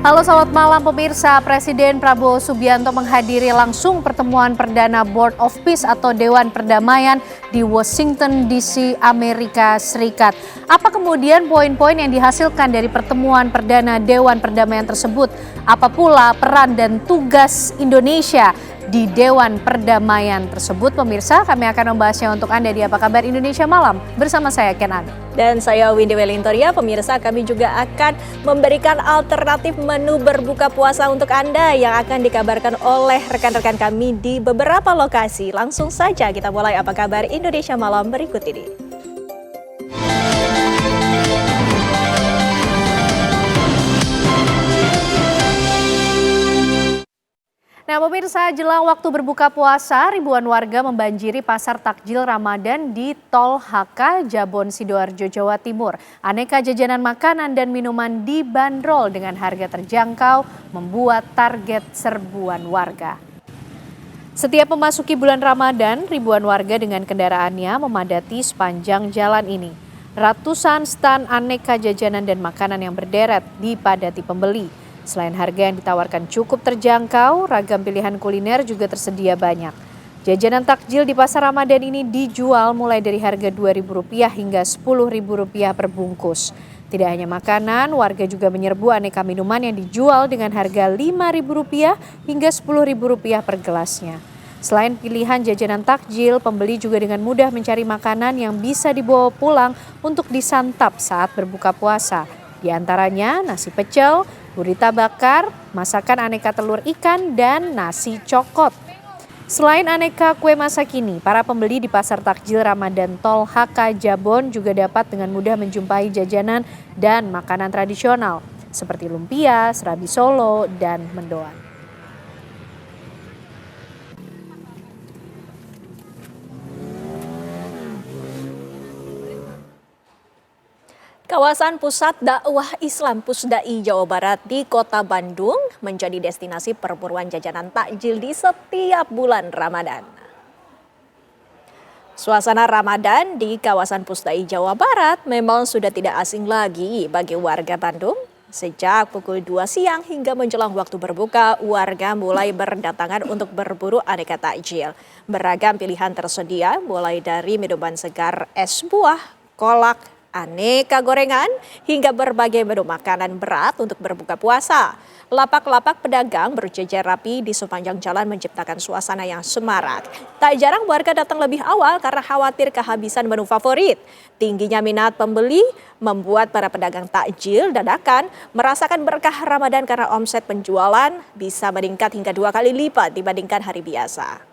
Halo, selamat malam pemirsa. Presiden Prabowo Subianto menghadiri langsung pertemuan perdana Board of Peace atau Dewan Perdamaian di Washington DC, Amerika Serikat. Apa kemudian poin-poin yang dihasilkan dari pertemuan perdana Dewan Perdamaian tersebut? Apa pula peran dan tugas Indonesia di Dewan Perdamaian tersebut? Pemirsa, kami akan membahasnya untuk Anda di Apa Kabar Indonesia Malam bersama saya Kenan. Dan saya Windy Welintoria. Pemirsa, kami juga akan memberikan alternatif menu berbuka puasa untuk Anda yang akan dikabarkan oleh rekan-rekan kami di beberapa lokasi. Langsung saja kita mulai Apa Kabar Indonesia Malam berikut ini. Nah pemirsa, jelang waktu berbuka puasa, ribuan warga membanjiri pasar takjil Ramadan di Tol HK Jabon Sidoarjo, Jawa Timur. Aneka jajanan makanan dan minuman dibanderol dengan harga terjangkau membuat target serbuan warga. Setiap memasuki bulan Ramadan, ribuan warga dengan kendaraannya memadati sepanjang jalan ini. Ratusan stan aneka jajanan dan makanan yang berderet dipadati pembeli. Selain harga yang ditawarkan cukup terjangkau, ragam pilihan kuliner juga tersedia banyak. Jajanan takjil di pasar Ramadan ini dijual mulai dari harga Rp2.000 hingga Rp10.000 per bungkus. Tidak hanya makanan, warga juga menyerbu aneka minuman yang dijual dengan harga Rp5.000 hingga Rp10.000 per gelasnya. Selain pilihan jajanan takjil, pembeli juga dengan mudah mencari makanan yang bisa dibawa pulang untuk disantap saat berbuka puasa. Di antaranya nasi pecel, gurita bakar, masakan aneka telur ikan, dan nasi cokot. Selain aneka kue masa kini, para pembeli di pasar takjil Ramadan Tol HK Jabon juga dapat dengan mudah menjumpai jajanan dan makanan tradisional seperti lumpia, serabi Solo, dan mendoan. Kawasan Pusat Dakwah Islam Pusdai Jawa Barat di Kota Bandung menjadi destinasi perburuan jajanan takjil di setiap bulan Ramadan. Suasana Ramadan di kawasan Pusdai Jawa Barat memang sudah tidak asing lagi bagi warga Bandung. Sejak pukul 2 siang hingga menjelang waktu berbuka, warga mulai berdatangan untuk berburu aneka takjil. Beragam pilihan tersedia mulai dari minuman segar, es buah, kolak, aneka gorengan, hingga berbagai menu makanan berat untuk berbuka puasa. Lapak-lapak pedagang berjejer rapi di sepanjang jalan menciptakan suasana yang semarak. Tak jarang warga datang lebih awal karena khawatir kehabisan menu favorit. Tingginya minat pembeli membuat para pedagang takjil dadakan merasakan berkah Ramadan karena omset penjualan bisa meningkat hingga 2 kali lipat dibandingkan hari biasa.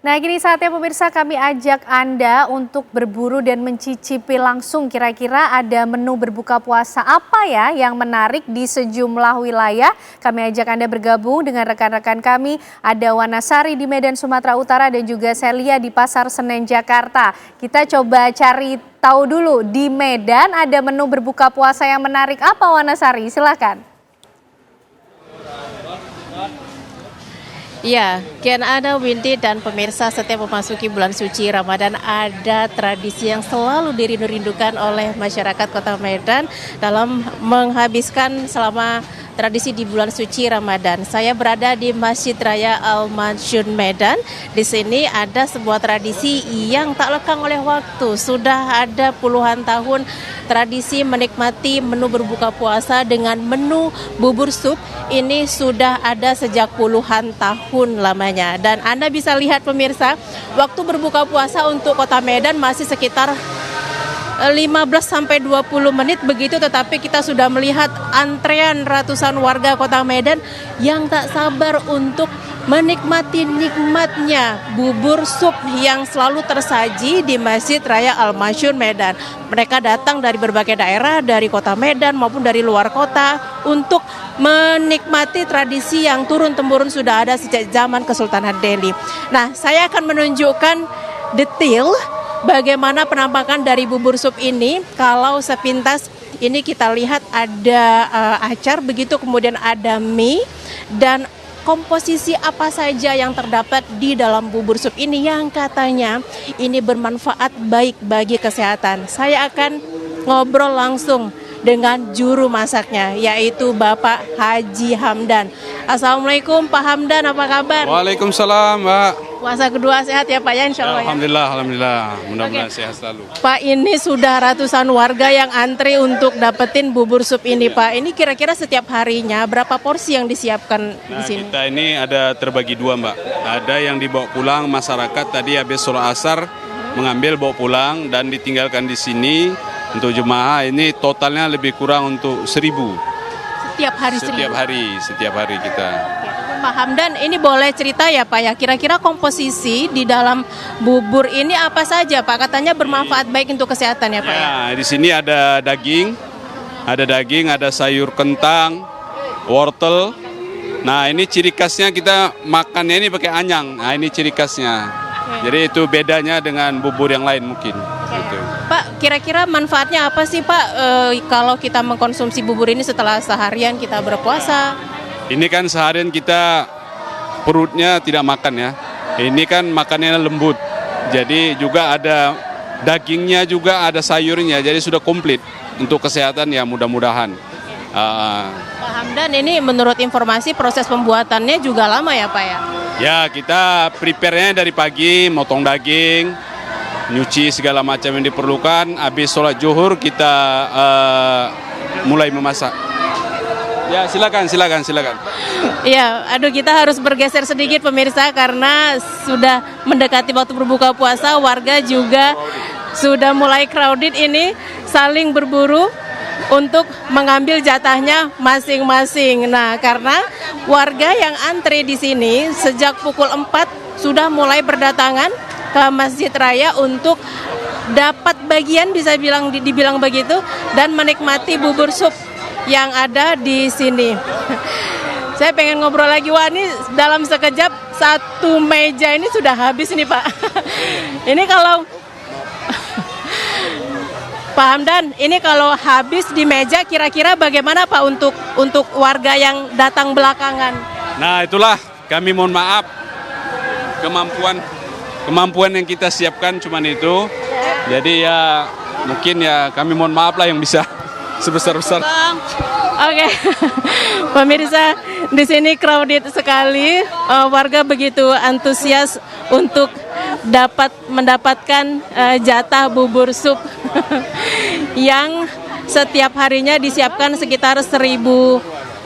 Nah, kini saatnya pemirsa kami ajak Anda untuk berburu dan mencicipi langsung kira-kira ada menu berbuka puasa apa ya yang menarik di sejumlah wilayah. Kami ajak Anda bergabung dengan rekan-rekan kami. Ada Wanasari di Medan, Sumatera Utara dan juga Celia di Pasar Senen, Jakarta. Kita coba cari tahu dulu di Medan ada menu berbuka puasa yang menarik apa, Wanasari? Silakan. Ya, Kian Ana, Windy dan pemirsa, setiap memasuki bulan suci Ramadan ada tradisi yang selalu dirindu-rindukan oleh masyarakat Kota Medan dalam menghabiskan selama tradisi di bulan suci Ramadan. Saya berada di Masjid Raya Al-Mansyun Medan. Di sini ada sebuah tradisi yang tak lekang oleh waktu. Sudah ada puluhan tahun tradisi menikmati menu berbuka puasa dengan menu bubur sup. Ini sudah ada sejak puluhan tahun lamanya. Dan Anda bisa lihat pemirsa, waktu berbuka puasa untuk Kota Medan masih sekitar 15-20 menit begitu, tetapi kita sudah melihat antrean ratusan warga Kota Medan yang tak sabar untuk menikmati nikmatnya bubur sup yang selalu tersaji di Masjid Raya Al-Mansyun Medan. Mereka datang dari berbagai daerah, dari Kota Medan maupun dari luar kota untuk menikmati tradisi yang turun-temurun sudah ada sejak zaman Kesultanan Delhi. Nah, saya akan menunjukkan detail bagaimana penampakan dari bubur sup ini. Kalau sepintas ini kita lihat ada acar begitu, kemudian ada mie dan komposisi apa saja yang terdapat di dalam bubur sup ini yang katanya ini bermanfaat baik bagi kesehatan. Saya akan ngobrol langsung dengan juru masaknya, yaitu Bapak Haji Hamdan. Assalamualaikum Pak Hamdan, apa kabar? Waalaikumsalam, Mbak. Puasa kedua sehat ya Pak ya, insya Allah ya? Alhamdulillah. Mudah-mudahan sehat selalu. Pak, ini sudah ratusan warga yang antri untuk dapetin bubur sup ini Pak. Ini kira-kira setiap harinya berapa porsi yang disiapkan di sini? Kita ini ada terbagi dua, Mbak. Ada yang dibawa pulang masyarakat tadi habis sholat asar mengambil bawa pulang dan ditinggalkan di sini. Untuk jemaah ini totalnya lebih kurang untuk 1.000. Setiap hari 1.000? Setiap hari kita. Pak Hamdan, ini boleh cerita ya Pak ya, kira-kira komposisi di dalam bubur ini apa saja Pak? Katanya bermanfaat baik untuk kesehatan ya Pak ya? Ya, di sini ada daging, ada sayur kentang, wortel. Nah, ini ciri khasnya kita makannya ini pakai anyang. Nah, ini ciri khasnya. Jadi itu bedanya dengan bubur yang lain mungkin. Gitu. Pak, kira-kira manfaatnya apa sih Pak kalau kita mengkonsumsi bubur ini setelah seharian kita berpuasa? Ini kan seharian kita perutnya tidak makan ya. Ini kan makannya lembut. Jadi juga ada dagingnya juga ada sayurnya. Jadi sudah komplit untuk kesehatan ya mudah-mudahan. Pak Hamdan, ini menurut informasi proses pembuatannya juga lama ya Pak ya? Ya, kita prepare-nya dari pagi, motong daging, nyuci segala macam yang diperlukan. Habis sholat zuhur kita mulai memasak. Ya, silakan. Iya, aduh kita harus bergeser sedikit pemirsa karena sudah mendekati waktu berbuka puasa, warga juga sudah mulai crowded ini, saling berburu untuk mengambil jatahnya masing-masing. Nah, karena warga yang antri di sini sejak pukul 4 sudah mulai berdatangan ke Masjid Raya untuk dapat bagian bisa dibilang begitu dan menikmati bubur sup yang ada di sini. Saya pengen ngobrol lagi, wah ini dalam sekejap satu meja ini sudah habis nih Pak. Ini kalau Pak Hamdan, ini kalau habis di meja kira-kira bagaimana Pak untuk warga yang datang belakangan? Nah, itulah kami mohon maaf kemampuan yang kita siapkan cuman itu. Jadi ya mungkin ya kami mohon maaf lah yang bisa sebesar-besar. Oke, pemirsa di sini crowded sekali, warga begitu antusias untuk mendapatkan jatah bubur sup yang setiap harinya disiapkan sekitar 1.000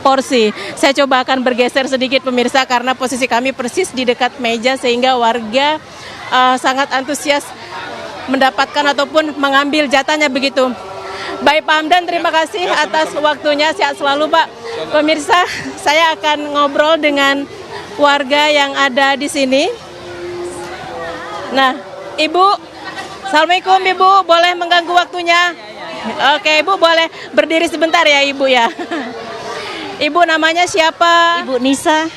porsi. Saya coba akan bergeser sedikit pemirsa karena posisi kami persis di dekat meja sehingga warga sangat antusias mendapatkan ataupun mengambil jatahnya begitu. Baik Pak Hamdan, terima kasih atas waktunya, sehat selalu Pak. Pemirsa, saya akan ngobrol dengan warga yang ada di sini. Nah, Ibu, Assalamualaikum Ibu, boleh mengganggu waktunya? Oke, Ibu boleh berdiri sebentar ya Ibu ya. Ibu namanya siapa? Ibu Nisa.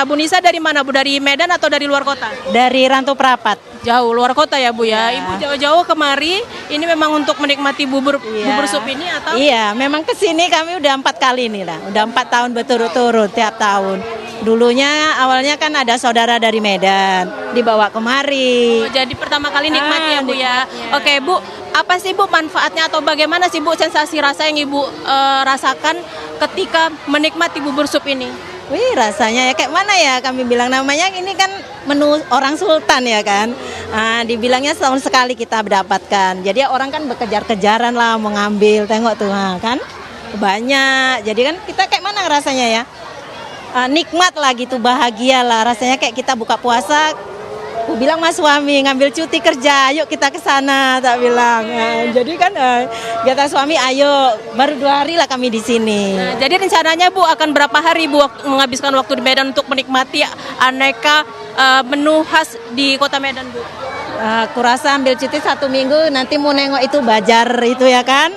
Bu Nisa dari mana Bu? Dari Medan atau dari luar kota? Dari Rantau Prapat. Jauh, luar kota ya Bu ya? Ya. Ibu jauh-jauh kemari, ini memang untuk menikmati bubur sup ini atau? Iya, memang kesini kami udah 4 kali nih lah. Udah 4 tahun berturut-turut tiap tahun. Dulunya awalnya kan ada saudara dari Medan, dibawa kemari. Oh, jadi pertama kali nikmati ya Bu ya? Ya. Oke Bu, apa sih Bu manfaatnya atau bagaimana sih Bu sensasi rasa yang Ibu rasakan ketika menikmati bubur sup ini? Wih, rasanya ya kayak mana ya kami bilang, namanya ini kan menu orang sultan ya kan. Nah, dibilangnya setahun sekali kita mendapatkan. Jadi orang kan berkejar-kejaran lah mau ngambil, tengok tuh kan banyak. Jadi kan kita kayak mana rasanya ya? Nikmat lah gitu, bahagia lah rasanya kayak kita buka puasa. Aku bilang mas suami ngambil cuti kerja, yuk kita ke sana, tak bilang. Jadi kan kata suami ayo, baru 2 hari lah kami di sini. Nah, jadi rencananya Bu akan berapa hari Bu menghabiskan waktu di Medan untuk menikmati aneka menu khas di kota Medan Bu? Aku rasa ambil cuti 1 minggu, nanti mau nengok itu Bajar itu ya kan.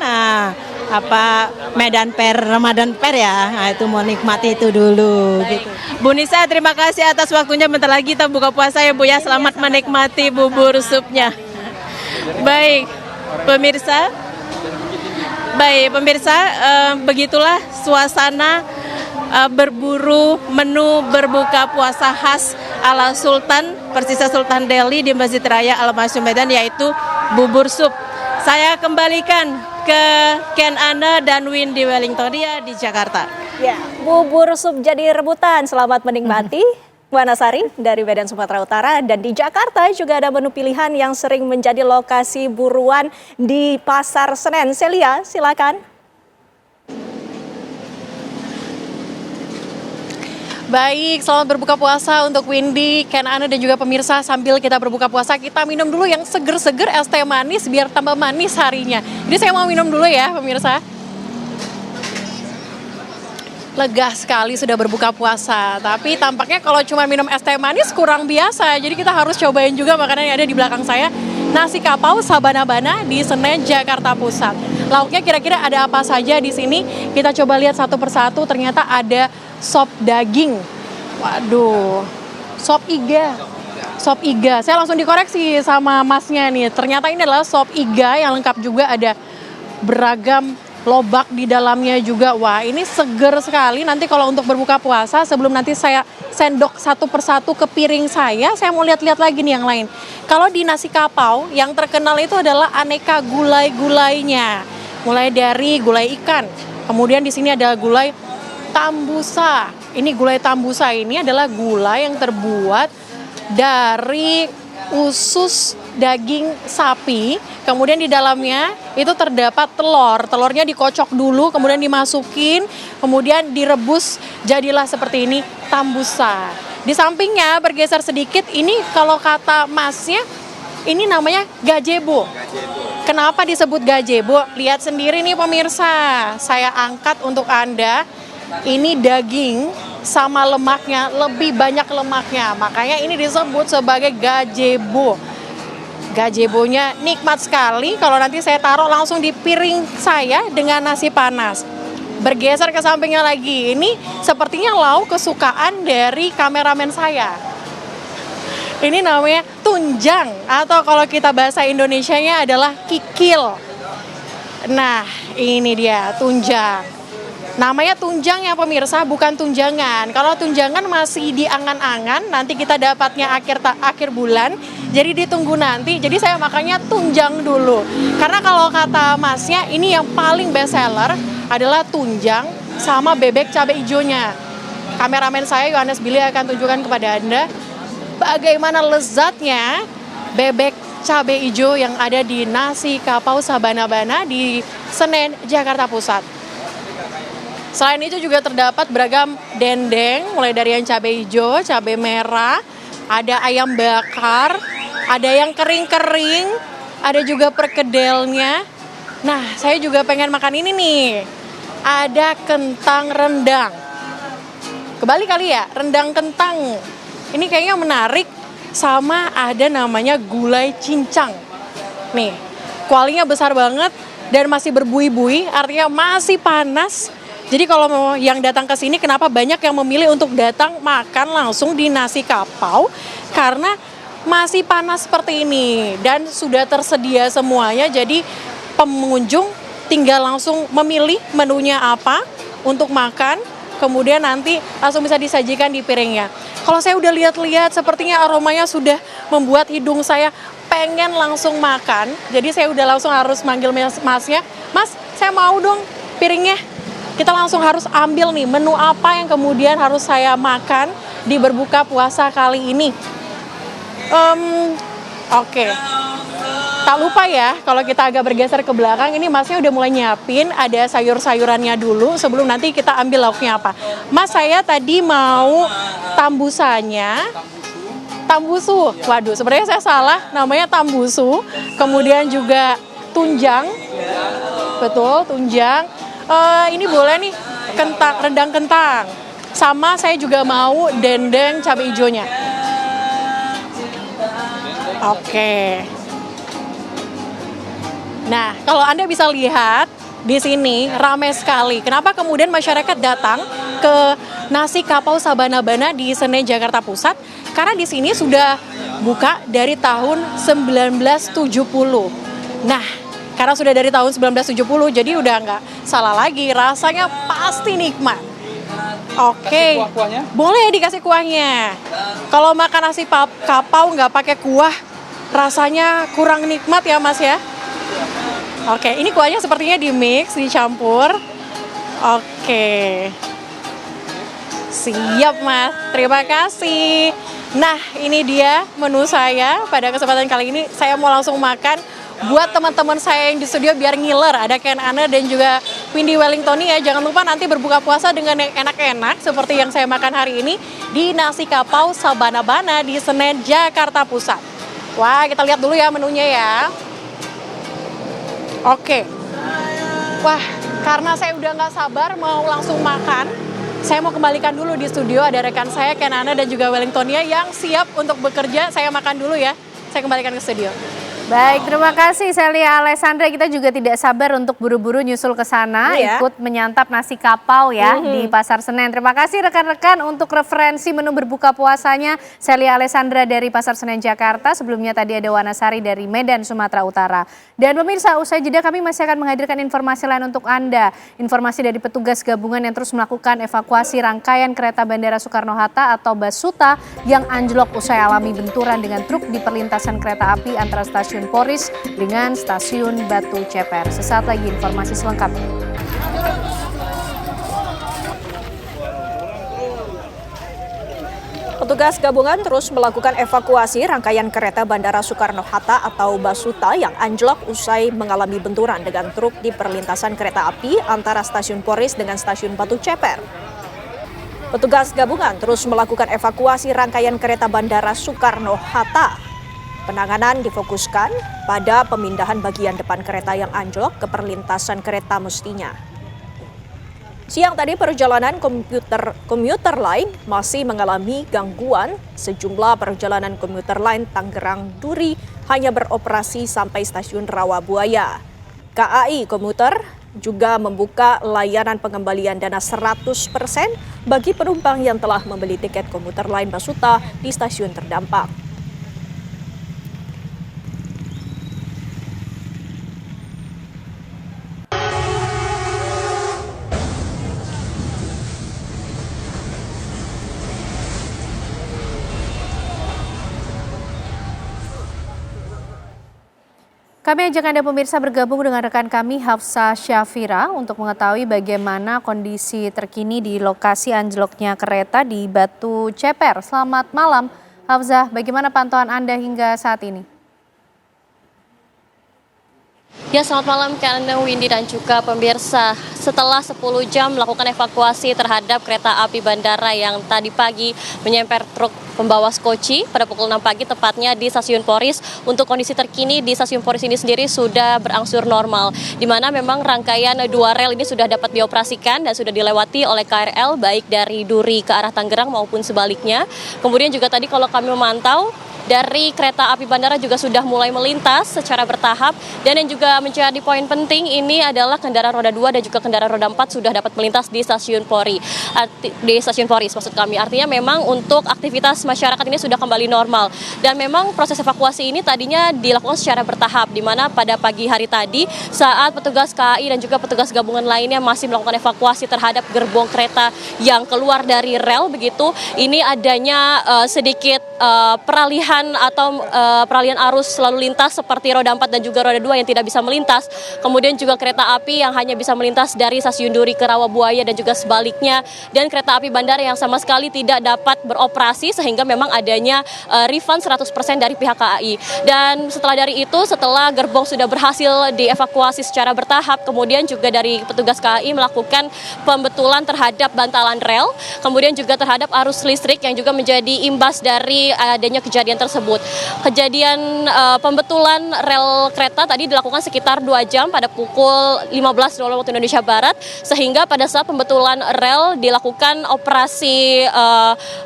Medan Fair, Ramadan Fair ya. Nah, itu mau nikmati itu dulu. Gitu. Bu Nisa, terima kasih atas waktunya. Bentar lagi kita buka puasa ya Bu ya. Selamat menikmati bubur supnya. Baik, pemirsa. Begitulah suasana berburu menu berbuka puasa khas ala Sultan, Persisnya Sultan Delhi di Masjid Raya Al-Masyhur Medan, yaitu bubur sup. Saya kembalikan ke Ken Ana dan Windy Wellingtonia di Jakarta. Ya, bubur sup jadi rebutan. Selamat menikmati. Bu Anasari dari Medan, Sumatera Utara. Dan di Jakarta juga ada menu pilihan yang sering menjadi lokasi buruan di Pasar Senen. Celia, silakan. Baik, selamat berbuka puasa untuk Windy, Ken Ana dan juga pemirsa. Sambil kita berbuka puasa, kita minum dulu yang seger-seger es teh manis biar tambah manis harinya. Jadi saya mau minum dulu ya pemirsa. Lega sekali sudah berbuka puasa, tapi tampaknya kalau cuma minum es teh manis kurang biasa. Jadi kita harus cobain juga makanan yang ada di belakang saya. Nasi kapau Sabana-Bana di Senen, Jakarta Pusat. Lauknya kira-kira ada apa saja di sini? Kita coba lihat satu persatu. Ternyata ada sop daging. Waduh, sop iga. Sop iga. Saya langsung dikoreksi sama masnya nih. Ternyata ini adalah sop iga yang lengkap juga, ada beragam lobak di dalamnya juga. Wah, ini seger sekali. Nanti kalau untuk berbuka puasa, sebelum nanti saya sendok satu persatu ke piring saya mau lihat-lihat lagi nih yang lain. Kalau di nasi kapau, yang terkenal itu adalah aneka gulai-gulainya. Mulai dari gulai ikan, kemudian di sini ada gulai tambusa. Ini gulai tambusa ini adalah gulai yang terbuat dari usus daging sapi, kemudian di dalamnya itu terdapat telur. Telurnya dikocok dulu, kemudian dimasukin, kemudian direbus, jadilah seperti ini tambusa. Di sampingnya bergeser sedikit, ini kalau kata masnya, ini namanya gazebo. Kenapa disebut gazebo? Lihat sendiri nih pemirsa, saya angkat untuk Anda. Ini daging sama lemaknya, lebih banyak lemaknya. Makanya ini disebut sebagai gazebo. Gazebonya nikmat sekali kalau nanti saya taruh langsung di piring saya dengan nasi panas. Bergeser ke sampingnya lagi, ini sepertinya lauk kesukaan dari kameramen saya. Ini namanya tunjang, atau kalau kita bahasa Indonesianya adalah kikil. Nah, ini dia tunjang. Namanya tunjang ya pemirsa, bukan tunjangan. Kalau tunjangan masih di angan-angan, nanti kita dapatnya akhir bulan. Jadi ditunggu nanti. Jadi saya makannya tunjang dulu. Karena kalau kata masnya, ini yang paling best seller adalah tunjang sama bebek cabai hijaunya. Kameramen saya Yohanes Billy akan tunjukkan kepada Anda bagaimana lezatnya bebek cabai hijau yang ada di nasi kapau Sabana-Bana di Senen, Jakarta Pusat. Selain itu juga terdapat beragam dendeng, mulai dari yang cabai hijau, cabai merah, ada ayam bakar, ada yang kering-kering, ada juga perkedelnya. Nah, saya juga pengen makan ini nih. Ada kentang rendang. Kembali kali ya, rendang kentang. Ini kayaknya menarik, sama ada namanya gulai cincang. Nih, kualinya besar banget dan masih berbuih-buih, artinya masih panas. Jadi kalau mau yang datang ke sini, kenapa banyak yang memilih untuk datang makan langsung di nasi kapau? Karena masih panas seperti ini dan sudah tersedia semuanya. Jadi pengunjung tinggal langsung memilih menunya apa untuk makan, kemudian nanti langsung bisa disajikan di piringnya. Kalau saya udah lihat-lihat, sepertinya aromanya sudah membuat hidung saya pengen langsung makan. Jadi saya udah langsung harus manggil masnya, Mas, saya mau dong piringnya. Kita langsung harus ambil nih menu apa yang kemudian harus saya makan di berbuka puasa kali ini. Oke. Tak lupa ya, kalau kita agak bergeser ke belakang, ini masnya udah mulai nyiapin, ada sayur-sayurannya dulu sebelum nanti kita ambil lauknya apa. Mas, saya tadi mau tambusanya. Tambusu. Waduh, sebenarnya saya salah, namanya tambusu. Kemudian juga tunjang. Betul, tunjang. Ini boleh nih, kentang, rendang kentang. Sama saya juga mau dendeng cabai hijaunya. Oke. Nah, kalau Anda bisa lihat di sini ramai sekali. Kenapa kemudian masyarakat datang ke nasi kapau Sabana-Bana di Senen, Jakarta Pusat? Karena di sini sudah buka dari tahun 1970. Nah, karena sudah dari tahun 1970, jadi udah nggak salah lagi, rasanya pasti nikmat. Oke, kuah-kuahnya? boleh dikasih kuahnya. Kalau makan nasi kapau nggak pakai kuah, rasanya kurang nikmat ya Mas ya? Oke, ini kuahnya sepertinya di mix, dicampur. Oke. Siap Mas, terima kasih. Nah, ini dia menu saya. Pada kesempatan kali ini saya mau langsung makan. Buat teman-teman saya yang di studio biar ngiler, ada Ken Ana dan juga Windy Wellington ya. Jangan lupa nanti berbuka puasa dengan yang enak-enak seperti yang saya makan hari ini di Nasi Kapau Sabana-Bana di Senen, Jakarta Pusat. Wah, kita lihat dulu ya menunya ya. Oke. Wah, karena saya udah nggak sabar mau langsung makan, saya mau kembalikan dulu di studio. Ada rekan saya Ken Ana dan juga Wellingtonia yang siap untuk bekerja. Saya makan dulu ya. Saya kembalikan ke studio. Baik, terima kasih Celia Alessandra. Kita juga tidak sabar untuk buru-buru nyusul ke sana, ikut menyantap nasi kapau ya di Pasar Senen. Terima kasih rekan-rekan untuk referensi menu berbuka puasanya Celia Alessandra dari Pasar Senen Jakarta. Sebelumnya tadi ada Wanasari dari Medan, Sumatera Utara. Dan pemirsa, usai jeda kami masih akan menghadirkan informasi lain untuk Anda. Informasi dari petugas gabungan yang terus melakukan evakuasi rangkaian kereta Bandara Soekarno-Hatta atau Basuta yang anjlok usai alami benturan dengan truk di perlintasan kereta api antara stasiun Poris dengan stasiun Batu Ceper. Sesaat lagi informasi selengkapnya. Petugas gabungan terus melakukan evakuasi rangkaian kereta Bandara Soekarno-Hatta atau Basuta yang anjlok usai mengalami benturan dengan truk di perlintasan kereta api antara stasiun Poris dengan stasiun Batu Ceper. Petugas gabungan terus melakukan evakuasi rangkaian kereta Bandara Soekarno-Hatta. Penanganan difokuskan pada pemindahan bagian depan kereta yang anjlok ke perlintasan kereta mestinya. Siang tadi perjalanan komuter lain masih mengalami gangguan. Sejumlah perjalanan komuter lain Tangerang Duri hanya beroperasi sampai stasiun Rawabuaya. KAI Komuter juga membuka layanan pengembalian dana 100% bagi penumpang yang telah membeli tiket komuter lain Basuta di stasiun terdampak. Kami ajak Anda pemirsa bergabung dengan rekan kami Hafsah Syafira untuk mengetahui bagaimana kondisi terkini di lokasi anjloknya kereta di Batu Ceper. Selamat malam Hafsah, bagaimana pantauan Anda hingga saat ini? Ya, selamat malam Anda, Windy dan juga pemirsa. Setelah 10 jam melakukan evakuasi terhadap kereta api bandara yang tadi pagi menyemper truk pembawa skoci pada pukul 6 pagi tepatnya di stasiun Poris. Untuk kondisi terkini di stasiun Poris ini sendiri sudah berangsur normal, di mana memang rangkaian 2 rel ini sudah dapat dioperasikan dan sudah dilewati oleh KRL baik dari Duri ke arah Tangerang maupun sebaliknya. Kemudian juga tadi kalau kami memantau, dari kereta api bandara juga sudah mulai melintas secara bertahap, dan yang juga menjadi poin penting ini adalah kendaraan roda 2 dan juga kendaraan roda 4 sudah dapat melintas di stasiun Poris maksud kami. Artinya memang untuk aktivitas masyarakat ini sudah kembali normal, dan memang proses evakuasi ini tadinya dilakukan secara bertahap, di mana pada pagi hari tadi saat petugas KAI dan juga petugas gabungan lainnya masih melakukan evakuasi terhadap gerbong kereta yang keluar dari rel begitu, ini adanya sedikit peralihan peralihan arus lalu lintas seperti roda 4 dan juga roda 2 yang tidak bisa melintas. Kemudian juga kereta api yang hanya bisa melintas dari stasiun Duri ke Rawabuaya dan juga sebaliknya. Dan kereta api bandara yang sama sekali tidak dapat beroperasi sehingga memang adanya refund 100% dari pihak KAI. Dan setelah dari itu, setelah gerbong sudah berhasil dievakuasi secara bertahap, kemudian juga dari petugas KAI melakukan pembetulan terhadap bantalan rel, kemudian juga terhadap arus listrik yang juga menjadi imbas dari adanya kejadian tersebut. Kejadian pembetulan rel kereta tadi dilakukan sekitar 2 jam pada pukul 15.00 waktu Indonesia Barat, sehingga pada saat pembetulan rel dilakukan operasi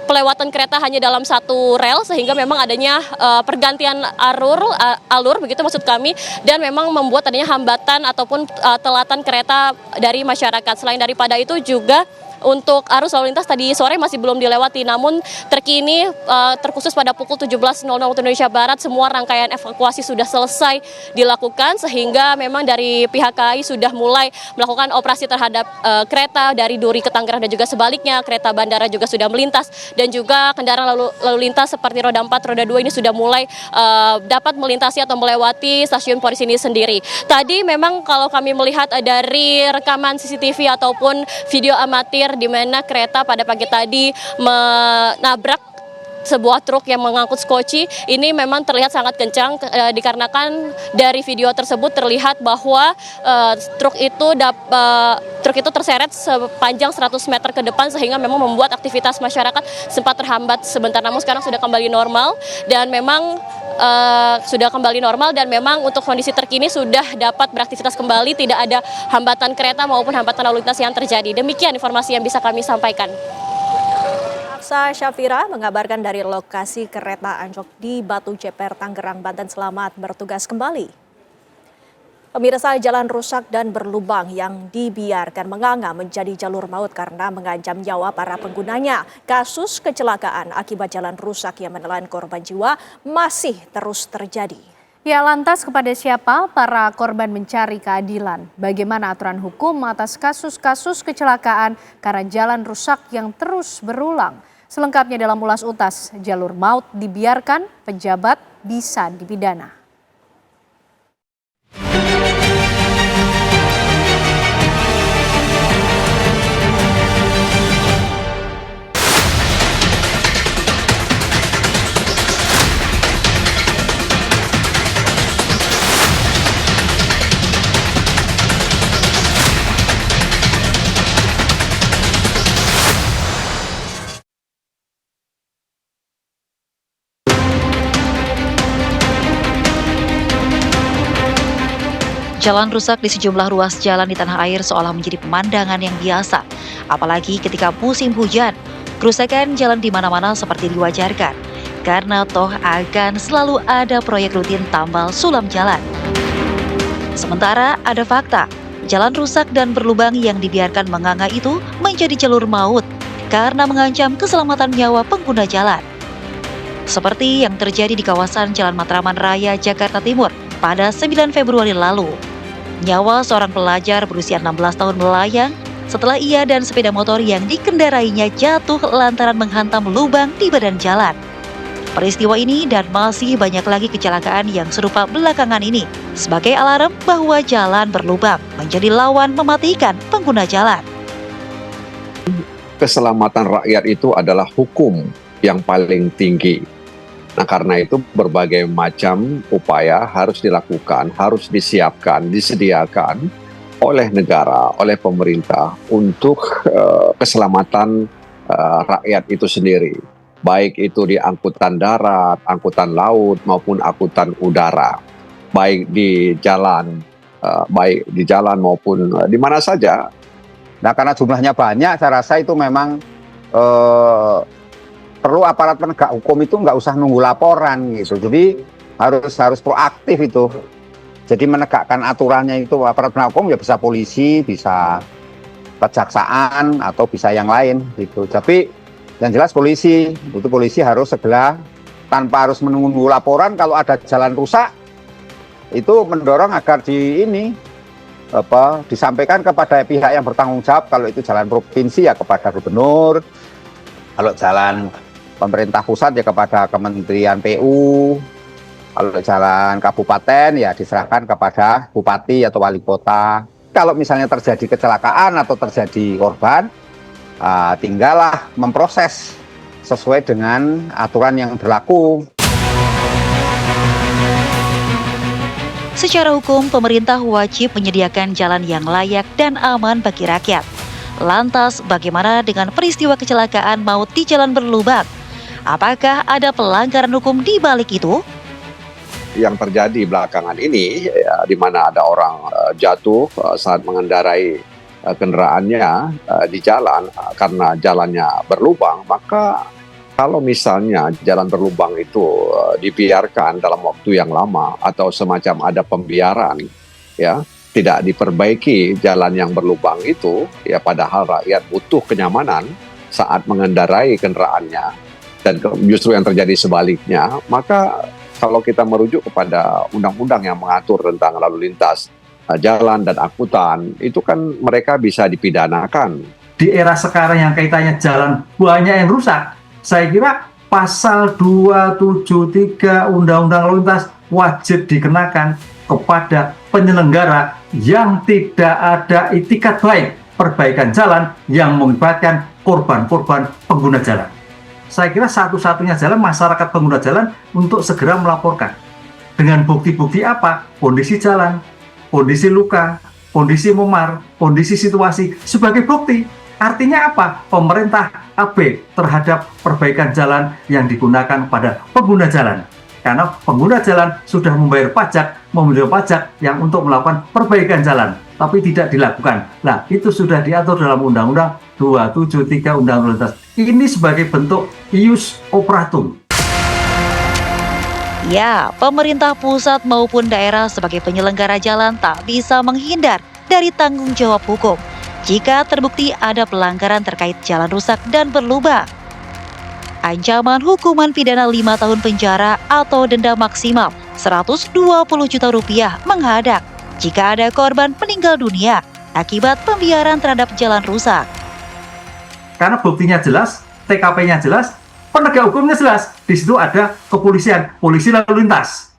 pelewatan kereta hanya dalam satu rel, sehingga memang adanya pergantian alur begitu maksud kami, dan memang membuat adanya hambatan ataupun telatan kereta dari masyarakat. Selain daripada itu juga untuk arus lalu lintas tadi sore masih belum dilewati, namun terkini terkhusus pada pukul 17.00 waktu Indonesia Barat semua rangkaian evakuasi sudah selesai dilakukan, sehingga memang dari pihak KAI sudah mulai melakukan operasi terhadap kereta dari Duri ke Tangerang dan juga sebaliknya, kereta bandara juga sudah melintas, dan juga kendaraan lalu lintas seperti roda 4, roda 2 ini sudah mulai dapat melintasi atau melewati stasiun Polisi ini sendiri. Tadi memang kalau kami melihat dari rekaman CCTV ataupun video amatir di mana kereta pada pagi tadi menabrak sebuah truk yang mengangkut skoci, ini memang terlihat sangat kencang dikarenakan dari video tersebut terlihat bahwa truk itu terseret sepanjang 100 meter ke depan, sehingga memang membuat aktivitas masyarakat sempat terhambat sebentar, namun sekarang sudah kembali normal dan memang untuk kondisi terkini sudah dapat beraktivitas kembali, tidak ada hambatan kereta maupun hambatan lalu lintas yang terjadi. Demikian informasi yang bisa kami sampaikan. Hafsa Syafira mengabarkan dari lokasi kereta anjlok di Batu Ceper, Tangerang, Banten. Selamat bertugas kembali. Pemirsa, jalan rusak dan berlubang yang dibiarkan menganga menjadi jalur maut karena mengancam nyawa para penggunanya. Kasus kecelakaan akibat jalan rusak yang menelan korban jiwa masih terus terjadi. Ya, lantas kepada siapa para korban mencari keadilan? Bagaimana aturan hukum atas kasus-kasus kecelakaan karena jalan rusak yang terus berulang? Selengkapnya dalam Ulas Utas, jalur maut dibiarkan, pejabat bisa dipidana. Jalan rusak di sejumlah ruas jalan di tanah air seolah menjadi pemandangan yang biasa. Apalagi ketika musim hujan, kerusakan jalan di mana-mana seperti diwajarkan. Karena toh akan selalu ada proyek rutin tambal sulam jalan. Sementara ada fakta, jalan rusak dan berlubang yang dibiarkan menganga itu menjadi jalur maut karena mengancam keselamatan nyawa pengguna jalan. Seperti yang terjadi di kawasan Jalan Matraman Raya, Jakarta Timur pada 9 Februari lalu. Nyawa seorang pelajar berusia 16 tahun melayang setelah ia dan sepeda motor yang dikendarainya jatuh lantaran menghantam lubang di badan jalan. Peristiwa ini dan masih banyak lagi kecelakaan yang serupa belakangan ini sebagai alarm bahwa jalan berlubang menjadi lawan mematikan pengguna jalan. Keselamatan rakyat itu adalah hukum yang paling tinggi. Nah, karena itu berbagai macam upaya harus dilakukan, harus disiapkan, disediakan oleh negara, oleh pemerintah untuk keselamatan rakyat itu sendiri. Baik itu di angkutan darat, angkutan laut, maupun angkutan udara. Baik di jalan maupun di mana saja. Nah, karena jumlahnya banyak, saya rasa itu memang perlu aparat penegak hukum itu nggak usah nunggu laporan gitu. Jadi harus proaktif itu. Jadi menegakkan aturannya itu aparat penegak hukum ya bisa polisi, bisa kejaksaan atau bisa yang lain gitu. Tapi yang jelas polisi harus segera tanpa harus menunggu laporan kalau ada jalan rusak itu mendorong agar disampaikan kepada pihak yang bertanggung jawab. Kalau itu jalan provinsi ya kepada gubernur, kalau jalan pemerintah pusat ya kepada Kementerian PU, kalau jalan kabupaten ya diserahkan kepada bupati atau wali kota. Kalau misalnya terjadi kecelakaan atau terjadi korban, tinggallah memproses sesuai dengan aturan yang berlaku. Secara hukum, pemerintah wajib menyediakan jalan yang layak dan aman bagi rakyat. Lantas, bagaimana dengan peristiwa kecelakaan maut di jalan berlubang? Apakah ada pelanggaran hukum di balik itu? Yang terjadi belakangan ini, ya, di mana ada orang jatuh saat mengendarai kendaraannya di jalan karena jalannya berlubang, maka kalau misalnya jalan berlubang itu dibiarkan dalam waktu yang lama atau semacam ada pembiaran, ya, tidak diperbaiki jalan yang berlubang itu, ya padahal rakyat butuh kenyamanan saat mengendarai kendaraannya, dan justru yang terjadi sebaliknya, maka kalau kita merujuk kepada undang-undang yang mengatur tentang lalu lintas jalan dan angkutan, itu kan mereka bisa dipidanakan. Di era sekarang yang kaitannya jalan banyak yang rusak, saya kira pasal 273 Undang-Undang Lalu Lintas wajib dikenakan kepada penyelenggara yang tidak ada itikat baik perbaikan jalan yang mengakibatkan korban-korban pengguna jalan. Saya kira satu-satunya jalan masyarakat pengguna jalan untuk segera melaporkan. Dengan bukti-bukti apa? Kondisi jalan, kondisi luka, kondisi memar, kondisi situasi sebagai bukti. Artinya apa? Pemerintah AB terhadap perbaikan jalan yang digunakan pada pengguna jalan. Karena pengguna jalan sudah membayar pajak yang untuk melakukan perbaikan jalan, tapi tidak dilakukan. Nah, itu sudah diatur dalam Undang-Undang 273 Undang-Undang Lalu Lintas. Ini sebagai bentuk ius operatum. Ya, pemerintah pusat maupun daerah sebagai penyelenggara jalan tak bisa menghindar dari tanggung jawab hukum jika terbukti ada pelanggaran terkait jalan rusak dan berlubang. Ancaman hukuman pidana 5 tahun penjara atau denda maksimal 120 juta rupiah menghadang jika ada korban meninggal dunia akibat pembiaran terhadap jalan rusak. Karena buktinya jelas, TKP-nya jelas, penegak hukumnya jelas. Di situ ada kepolisian, polisi lalu lintas.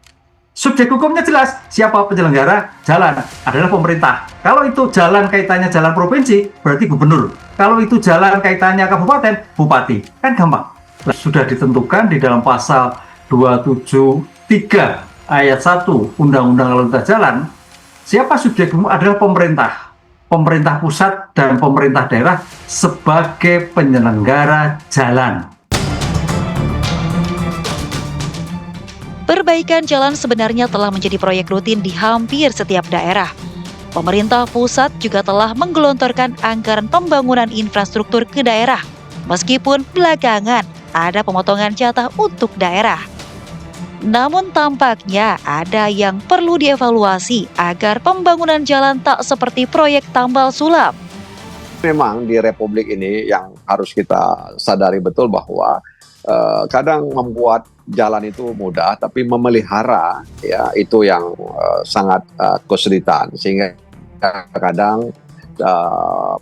Subjek hukumnya jelas, siapa penyelenggara jalan adalah pemerintah. Kalau itu jalan kaitannya jalan provinsi, berarti gubernur. Kalau itu jalan kaitannya kabupaten, bupati. Kan gampang. Sudah ditentukan di dalam pasal 273 ayat 1 Undang-Undang Lalu Lintas Jalan, siapa subjek hukum adalah pemerintah. Pemerintah pusat dan pemerintah daerah sebagai penyelenggara jalan. Perbaikan jalan sebenarnya telah menjadi proyek rutin di hampir setiap daerah. Pemerintah pusat juga telah menggelontorkan anggaran pembangunan infrastruktur ke daerah, meskipun belakangan ada pemotongan jatah untuk daerah. Namun tampaknya ada yang perlu dievaluasi agar pembangunan jalan tak seperti proyek tambal sulam. Memang di Republik ini yang harus kita sadari betul bahwa kadang membuat jalan itu mudah, tapi memelihara ya itu yang sangat kesulitan, sehingga kadang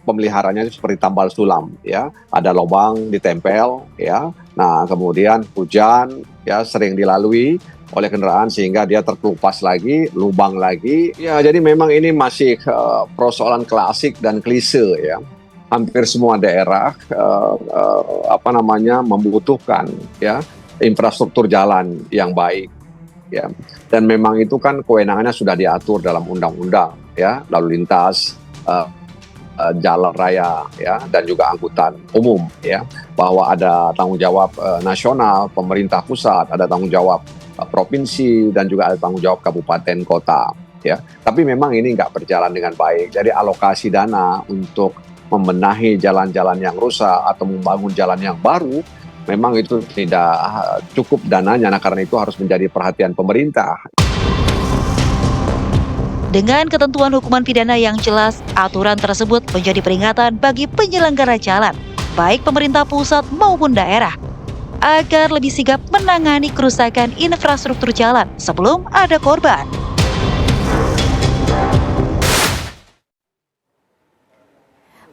pemeliharanya seperti tambal sulam ya, ada lubang ditempel ya, nah kemudian hujan ya sering dilalui oleh kendaraan sehingga dia terkelupas lagi, lubang lagi ya. Jadi memang ini masih persoalan klasik dan klise ya. Hampir semua daerah membutuhkan ya infrastruktur jalan yang baik ya, dan memang itu kan kewenangannya sudah diatur dalam undang-undang ya lalu lintas, jalan raya ya, dan juga angkutan umum ya, bahwa ada tanggung jawab nasional pemerintah pusat, ada tanggung jawab provinsi, dan juga ada tanggung jawab kabupaten kota ya. Tapi memang ini nggak berjalan dengan baik. Jadi alokasi dana untuk membenahi jalan-jalan yang rusak atau membangun jalan yang baru memang itu tidak cukup dananya. Nah, karena itu harus menjadi perhatian pemerintah. Dengan ketentuan hukuman pidana yang jelas, aturan tersebut menjadi peringatan bagi penyelenggara jalan, baik pemerintah pusat maupun daerah, agar lebih sigap menangani kerusakan infrastruktur jalan sebelum ada korban.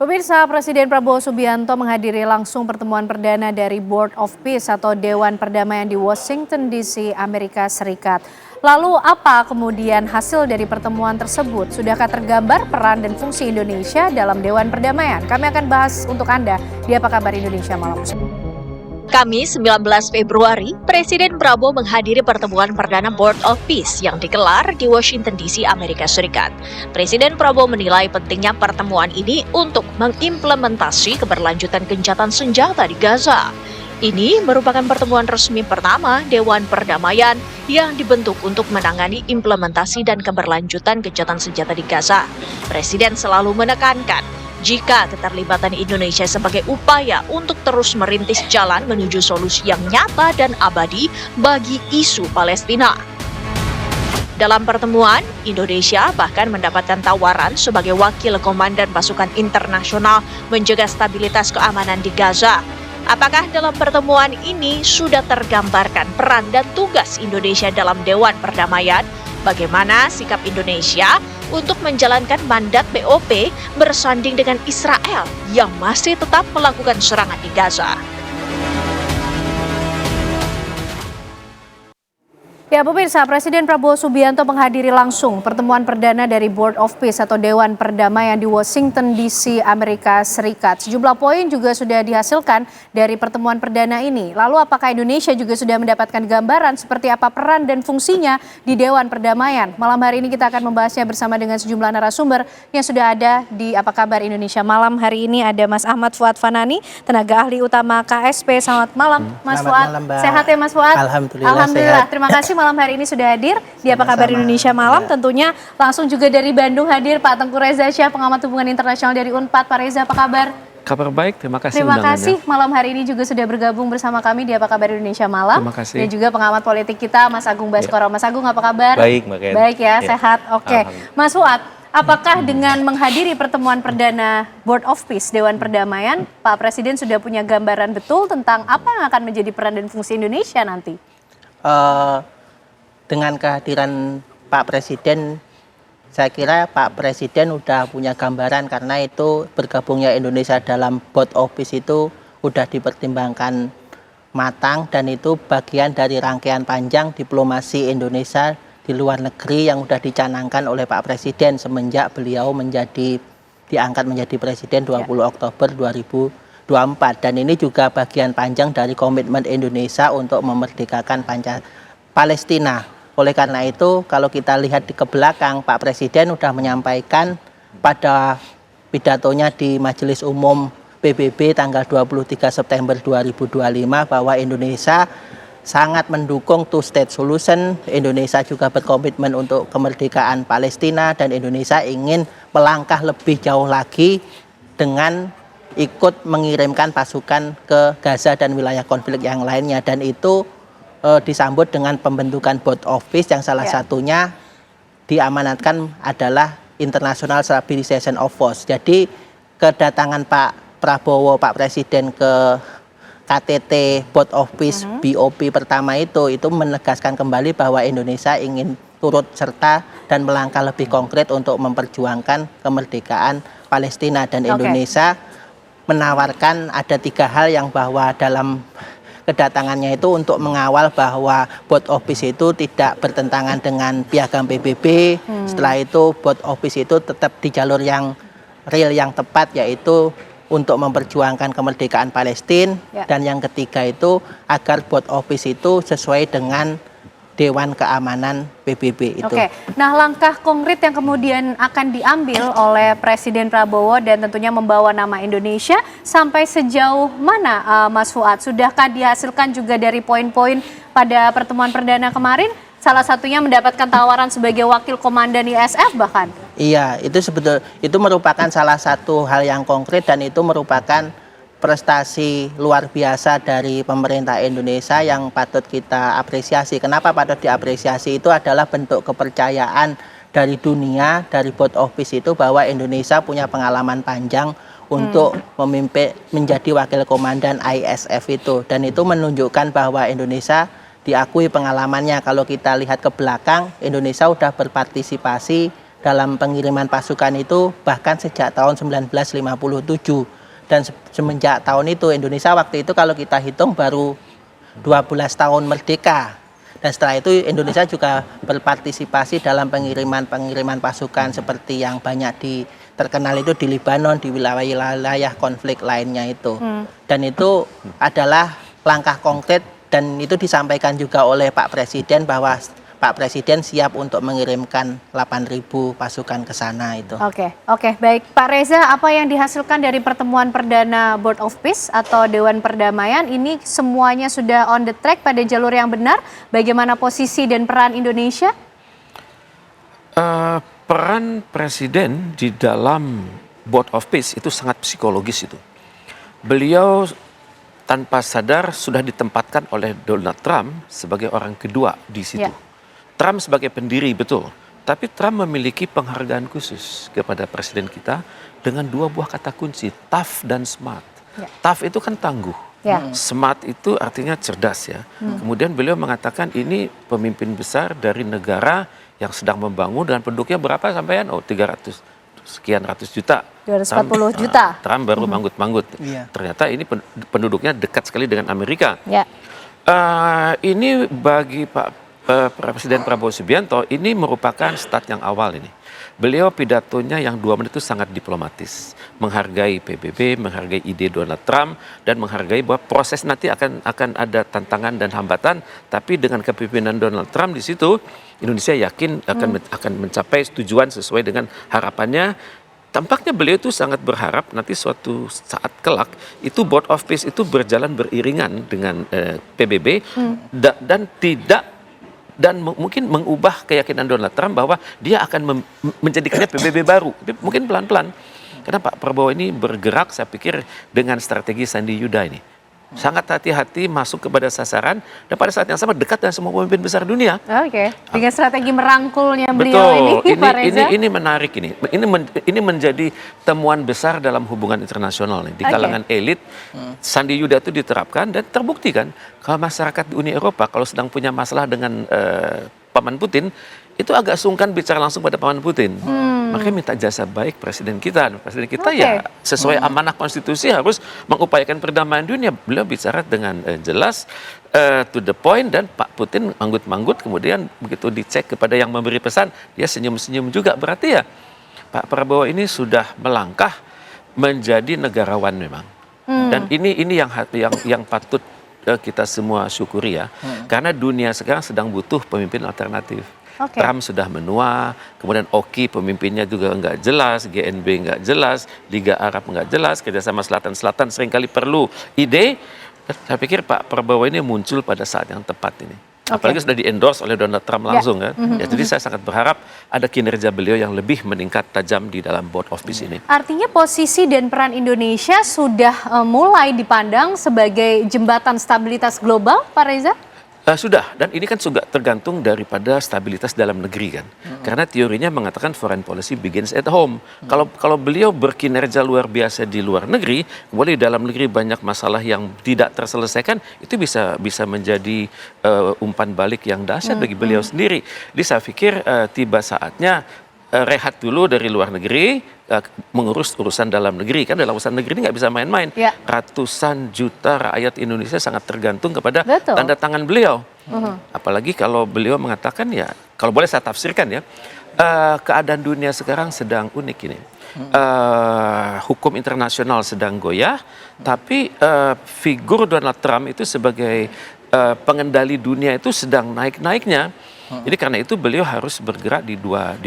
Pemirsa, Presiden Prabowo Subianto menghadiri langsung pertemuan perdana dari Board of Peace atau Dewan Perdamaian di Washington DC, Amerika Serikat. Lalu apa kemudian hasil dari pertemuan tersebut? Sudahkah tergambar peran dan fungsi Indonesia dalam Dewan Perdamaian? Kami akan bahas untuk Anda di Apa Kabar Indonesia Malam. Kamis 19 Februari, Presiden Prabowo menghadiri pertemuan perdana Board of Peace yang digelar di Washington DC, Amerika Serikat. Presiden Prabowo menilai pentingnya pertemuan ini untuk mengimplementasi keberlanjutan gencatan senjata di Gaza. Ini merupakan pertemuan resmi pertama Dewan Perdamaian yang dibentuk untuk menangani implementasi dan keberlanjutan gencatan senjata di Gaza. Presiden selalu menekankan jika keterlibatan Indonesia sebagai upaya untuk terus merintis jalan menuju solusi yang nyata dan abadi bagi isu Palestina. Dalam pertemuan, Indonesia bahkan mendapatkan tawaran sebagai wakil komandan pasukan internasional menjaga stabilitas keamanan di Gaza. Apakah dalam pertemuan ini sudah tergambarkan peran dan tugas Indonesia dalam Dewan Perdamaian? Bagaimana sikap Indonesia untuk menjalankan mandat BOP bersanding dengan Israel yang masih tetap melakukan serangan di Gaza? Ya, pemirsa, Presiden Prabowo Subianto menghadiri langsung pertemuan perdana dari Board of Peace atau Dewan Perdamaian di Washington DC, Amerika Serikat. Sejumlah poin juga sudah dihasilkan dari pertemuan perdana ini. Lalu apakah Indonesia juga sudah mendapatkan gambaran seperti apa peran dan fungsinya di Dewan Perdamaian? Malam hari ini kita akan membahasnya bersama dengan sejumlah narasumber yang sudah ada di Apa Kabar Indonesia. Malam hari ini ada Mas Ahmad Fuad Fanani, tenaga ahli utama KSP. Selamat malam, Mas Fuad. Sehat ya, Mas Fuad? Alhamdulillah. Sehat. Terima kasih malam hari ini sudah hadir di Apa Kabar Indonesia Malam. Tentunya langsung juga dari Bandung hadir Pak Tengku Reza Syah, pengamat hubungan internasional dari Unpad. Pak Reza, apa kabar? Kabar baik, terima kasih Terima undangannya. kasih malam hari ini juga sudah bergabung bersama kami di Apa Kabar Indonesia Malam. Terima kasih. Dan juga pengamat politik kita Mas Agung Baskoro. Mas Agung, apa kabar? Baik, Mbak Ken. Baik ya, sehat. Oke. Alhamdulillah. Mas Fuad, apakah dengan menghadiri pertemuan perdana Board of Peace, Dewan Perdamaian, Pak Presiden sudah punya gambaran betul tentang apa yang akan menjadi peran dan fungsi Indonesia nanti? Dengan kehadiran Pak Presiden, saya kira Pak Presiden udah punya gambaran karena itu bergabungnya Indonesia dalam Board of Peace itu udah dipertimbangkan matang dan itu bagian dari rangkaian panjang diplomasi Indonesia di luar negeri yang udah dicanangkan oleh Pak Presiden semenjak beliau diangkat menjadi Presiden 20 Oktober 2024 dan ini juga bagian panjang dari komitmen Indonesia untuk memerdekakan Palestina. Oleh karena itu, kalau kita lihat di ke belakang, Pak Presiden sudah menyampaikan pada pidatonya di Majelis Umum PBB tanggal 23 September 2025 bahwa Indonesia sangat mendukung two-state solution. Indonesia juga berkomitmen untuk kemerdekaan Palestina dan Indonesia ingin melangkah lebih jauh lagi dengan ikut mengirimkan pasukan ke Gaza dan wilayah konflik yang lainnya dan itu disambut dengan pembentukan Board of Peace yang salah satunya diamanatkan adalah International Stabilization of Force. Jadi kedatangan Pak Prabowo, Pak Presiden ke KTT Board of Peace BOP pertama itu menegaskan kembali bahwa Indonesia ingin turut serta dan melangkah lebih konkret untuk memperjuangkan kemerdekaan Palestina dan Indonesia menawarkan ada 3 hal yang bahwa dalam kedatangannya itu untuk mengawal bahwa Board of Peace itu tidak bertentangan dengan piagam PBB. Setelah itu Board of Peace itu tetap di jalur yang real yang tepat yaitu untuk memperjuangkan kemerdekaan Palestina dan yang ketiga itu agar Board of Peace itu sesuai dengan Dewan Keamanan PBB itu. Oke, nah langkah konkret yang kemudian akan diambil oleh Presiden Prabowo dan tentunya membawa nama Indonesia sampai sejauh mana Mas Fuad? Sudahkah dihasilkan juga dari poin-poin pada pertemuan perdana kemarin? Salah satunya mendapatkan tawaran sebagai wakil komandan ISF bahkan? Iya, itu merupakan salah satu hal yang konkret dan itu merupakan prestasi luar biasa dari pemerintah Indonesia yang patut kita apresiasi. Kenapa patut diapresiasi? Itu adalah bentuk kepercayaan dari dunia, dari Board of Peace itu bahwa Indonesia punya pengalaman panjang untuk memimpin menjadi wakil komandan ISF itu. Dan itu menunjukkan bahwa Indonesia diakui pengalamannya. Kalau kita lihat ke belakang, Indonesia sudah berpartisipasi dalam pengiriman pasukan itu bahkan sejak tahun 1957. Dan semenjak tahun itu Indonesia waktu itu kalau kita hitung baru 12 tahun merdeka. Dan setelah itu Indonesia juga berpartisipasi dalam pengiriman pasukan seperti yang banyak terkenal itu di Libanon, di wilayah konflik lainnya itu. Dan itu adalah langkah konkret dan itu disampaikan juga oleh Pak Presiden bahwa Pak Presiden siap untuk mengirimkan 8.000 pasukan ke sana itu. Oke, baik. Pak Reza, apa yang dihasilkan dari pertemuan perdana Board of Peace atau Dewan Perdamaian ini semuanya sudah on the track pada jalur yang benar? Bagaimana posisi dan peran Indonesia? Peran Presiden di dalam Board of Peace itu sangat psikologis itu. Beliau tanpa sadar sudah ditempatkan oleh Donald Trump sebagai orang kedua di situ. Trump sebagai pendiri, betul. Tapi Trump memiliki penghargaan khusus kepada presiden kita dengan 2 buah kata kunci, tough dan smart. Tough itu kan tangguh. Smart itu artinya cerdas ya. Kemudian beliau mengatakan ini pemimpin besar dari negara yang sedang membangun dan penduduknya berapa sampean? 300 sekian ratus juta. 240 juta. Trump baru manggut-manggut. Ternyata ini penduduknya dekat sekali dengan Amerika. Ini bagi Presiden Prabowo Subianto ini merupakan start yang awal ini. Beliau pidatonya yang 2 menit itu sangat diplomatis, menghargai PBB, menghargai ide Donald Trump, dan menghargai bahwa proses nanti akan ada tantangan dan hambatan, tapi dengan kepemimpinan Donald Trump di situ, Indonesia yakin akan mencapai tujuan sesuai dengan harapannya. Tampaknya beliau itu sangat berharap nanti suatu saat kelak itu Board of Peace itu berjalan beriringan dengan PBB dan mungkin mengubah keyakinan Donald Trump bahwa dia akan menjadikannya PBB baru. Mungkin pelan-pelan. Karena Pak Prabowo ini bergerak, saya pikir, dengan strategi Sandi Yuda ini. Sangat hati-hati masuk kepada sasaran dan pada saat yang sama dekat dengan semua pemimpin besar dunia. Dengan strategi merangkulnya beliau ini, Pak Reza. Ini menarik ini. Ini menjadi temuan besar dalam hubungan internasional nih. Di kalangan elit, Sandi Yuda itu diterapkan dan terbukti kan kalau masyarakat di Uni Eropa kalau sedang punya masalah dengan Paman Putin, itu agak sungkan bicara langsung pada Paman Putin. Makanya minta jasa baik Presiden kita. Presiden kita ya sesuai amanah konstitusi harus mengupayakan perdamaian dunia. Beliau bicara dengan jelas, to the point, dan Pak Putin manggut-manggut, kemudian begitu dicek kepada yang memberi pesan, dia senyum-senyum juga. Berarti ya Pak Prabowo ini sudah melangkah menjadi negarawan memang. Dan ini yang patut kita semua syukuri ya. Karena dunia sekarang sedang butuh pemimpin alternatif. Trump sudah menua, kemudian Oki pemimpinnya juga nggak jelas, GNB nggak jelas, Liga Arab nggak jelas, kerjasama Selatan-Selatan seringkali perlu ide. Saya pikir Pak Prabowo ini muncul pada saat yang tepat ini. Apalagi sudah di-endorse oleh Donald Trump langsung kan. Jadi saya sangat berharap ada kinerja beliau yang lebih meningkat tajam di dalam Board of Peace ini. Artinya posisi dan peran Indonesia sudah mulai dipandang sebagai jembatan stabilitas global, Pak Reza? Sudah, dan ini kan juga tergantung daripada stabilitas dalam negeri kan. Karena teorinya mengatakan foreign policy begins at home. Kalau beliau berkinerja luar biasa di luar negeri, kemudian di dalam negeri banyak masalah yang tidak terselesaikan, itu bisa menjadi umpan balik yang dahsyat bagi beliau sendiri. Jadi saya pikir tiba saatnya rehat dulu dari luar negeri, mengurus urusan dalam negeri. Kan dalam urusan negeri ini nggak bisa main-main. Ratusan juta rakyat Indonesia sangat tergantung kepada tanda tangan beliau. Apalagi kalau beliau mengatakan ya, kalau boleh saya tafsirkan ya, keadaan dunia sekarang sedang unik ini. Hukum internasional sedang goyah, tapi figur Donald Trump itu sebagai pengendali dunia itu sedang naik-naiknya. Jadi karena itu beliau harus bergerak di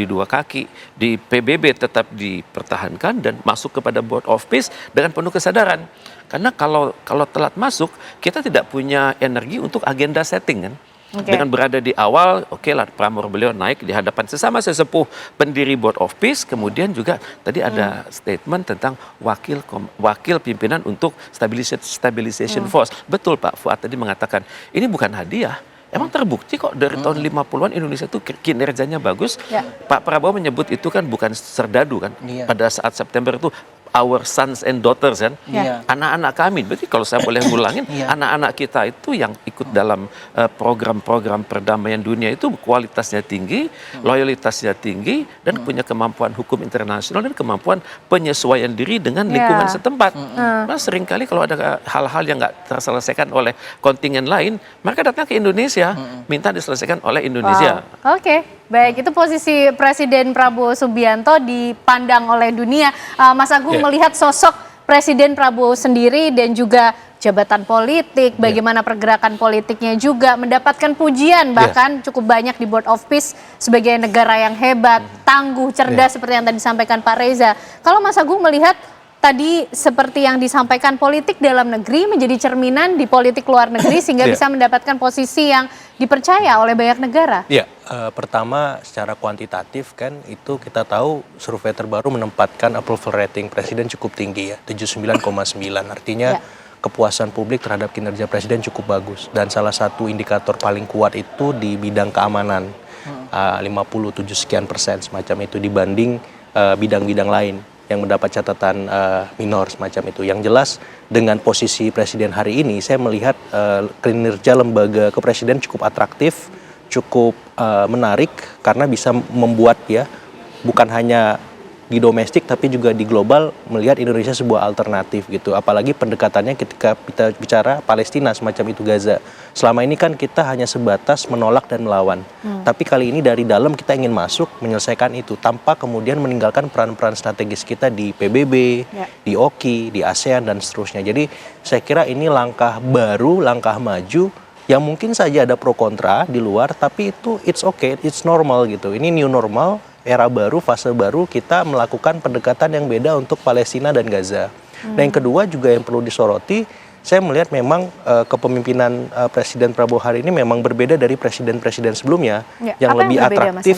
dua kaki. Di PBB tetap dipertahankan dan masuk kepada Board of Peace dengan penuh kesadaran. Karena kalau telat masuk, kita tidak punya energi untuk agenda setting kan. Dengan berada di awal, lah pamor beliau naik di hadapan sesama sesepuh pendiri Board of Peace. Kemudian juga tadi ada statement tentang wakil pimpinan untuk Stabilization Force. Betul Pak Fuad tadi mengatakan, ini bukan hadiah. Emang terbukti kok dari tahun 50-an Indonesia itu kinerjanya bagus. Pak Prabowo menyebut itu kan bukan serdadu kan. Pada saat September itu our sons and daughters kan. Anak-anak kami. Berarti kalau saya boleh ngulangin, anak-anak kita itu yang ikut dalam program-program perdamaian dunia itu kualitasnya tinggi, loyalitasnya tinggi, dan punya kemampuan hukum internasional dan kemampuan penyesuaian diri dengan lingkungan setempat. Nah, seringkali kalau ada hal-hal yang nggak terselesaikan oleh kontingen lain, mereka datang ke Indonesia, minta diselesaikan oleh Indonesia. Baik, itu posisi Presiden Prabowo Subianto dipandang oleh dunia. Mas Agung melihat sosok Presiden Prabowo sendiri dan juga jabatan politik, bagaimana pergerakan politiknya juga mendapatkan pujian, bahkan cukup banyak di Board of Peace sebagai negara yang hebat, tangguh, cerdas seperti yang tadi disampaikan Pak Reza. Kalau Mas Agung melihat tadi seperti yang disampaikan, politik dalam negeri menjadi cerminan di politik luar negeri sehingga bisa mendapatkan posisi yang dipercaya oleh banyak negara. Pertama secara kuantitatif kan itu kita tahu survei terbaru menempatkan approval rating presiden cukup tinggi ya, 79,9. Artinya kepuasan publik terhadap kinerja presiden cukup bagus. Dan salah satu indikator paling kuat itu di bidang keamanan. 57% semacam itu dibanding bidang-bidang lain yang mendapat catatan minor semacam itu. Yang jelas dengan posisi presiden hari ini saya melihat kinerja lembaga kepresiden cukup atraktif, cukup menarik karena bisa membuat ya bukan hanya di domestik tapi juga di global melihat Indonesia sebuah alternatif gitu. Apalagi pendekatannya ketika kita bicara Palestina semacam itu Gaza. Selama ini kan kita hanya sebatas menolak dan melawan. Tapi kali ini dari dalam kita ingin masuk menyelesaikan itu tanpa kemudian meninggalkan peran-peran strategis kita di PBB, di OKI, di ASEAN dan seterusnya. Jadi saya kira ini langkah baru, langkah maju yang mungkin saja ada pro kontra di luar tapi itu it's okay, it's normal gitu. Ini new normal. Era baru, fase baru, kita melakukan pendekatan yang beda untuk Palestina dan Gaza. Dan yang kedua juga yang perlu disoroti, saya melihat memang kepemimpinan Presiden Prabowo hari ini memang berbeda dari presiden-presiden sebelumnya yang lebih atraktif,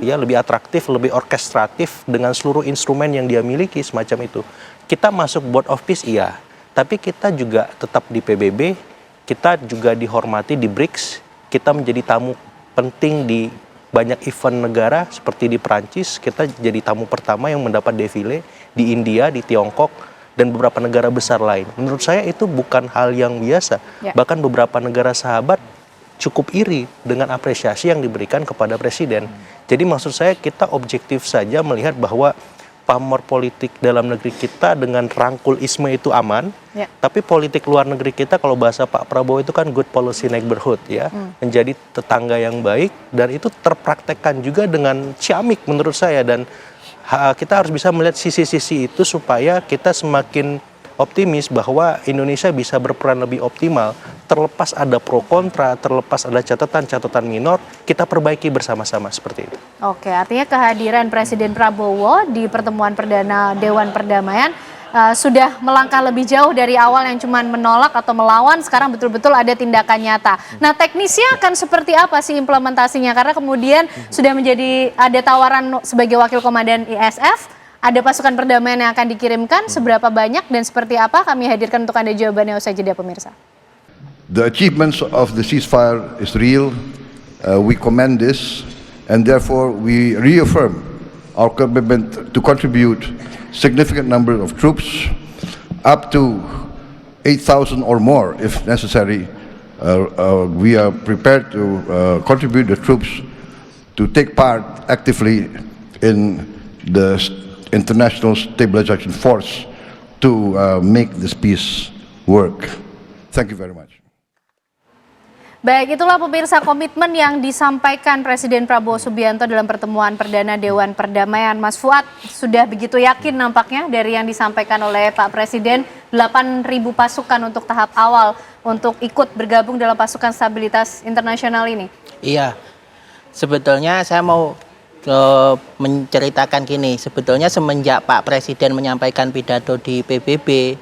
ya lebih atraktif, lebih orkestratif dengan seluruh instrumen yang dia miliki semacam itu. Kita masuk Board of Peace iya, tapi kita juga tetap di PBB, kita juga dihormati di BRICS, kita menjadi tamu penting di banyak event negara seperti di Perancis, kita jadi tamu pertama yang mendapat defile, di India, di Tiongkok, dan beberapa negara besar lain. Menurut saya itu bukan hal yang biasa. Bahkan beberapa negara sahabat cukup iri dengan apresiasi yang diberikan kepada presiden. Jadi maksud saya kita objektif saja melihat bahwa pamor politik dalam negeri kita dengan rangkulisme itu aman, tapi politik luar negeri kita kalau bahasa Pak Prabowo itu kan good policy neighborhood ya, menjadi tetangga yang baik dan itu terpraktekkan juga dengan ciamik menurut saya dan kita harus bisa melihat sisi-sisi itu supaya kita semakin optimis bahwa Indonesia bisa berperan lebih optimal, terlepas ada pro kontra, terlepas ada catatan-catatan minor, kita perbaiki bersama-sama seperti itu. Oke, artinya kehadiran Presiden Prabowo di pertemuan perdana Dewan Perdamaian sudah melangkah lebih jauh dari awal yang cuma menolak atau melawan, sekarang betul-betul ada tindakan nyata. Nah, teknisnya akan seperti apa sih implementasinya? Karena kemudian sudah menjadi ada tawaran sebagai wakil komandan ISF, ada pasukan perdamaian yang akan dikirimkan, seberapa banyak dan seperti apa? Kami hadirkan untuk Anda jawabannya usai jeda pemirsa. The achievements of the ceasefire is real. We commend this and therefore we reaffirm our commitment to contribute significant number of troops, up to 8,000 or more if necessary. We are prepared to contribute the troops to take part actively in the international stabilization force to make this peace work. Thank you very much. Baik, itulah pemirsa komitmen yang disampaikan Presiden Prabowo Subianto dalam pertemuan perdana Dewan Perdamaian. Mas Fuad sudah begitu yakin nampaknya dari yang disampaikan oleh Pak Presiden, 8.000 pasukan untuk tahap awal untuk ikut bergabung dalam pasukan stabilitas internasional ini. Iya, sebetulnya saya mau menceritakan gini, sebetulnya semenjak Pak Presiden menyampaikan pidato di PBB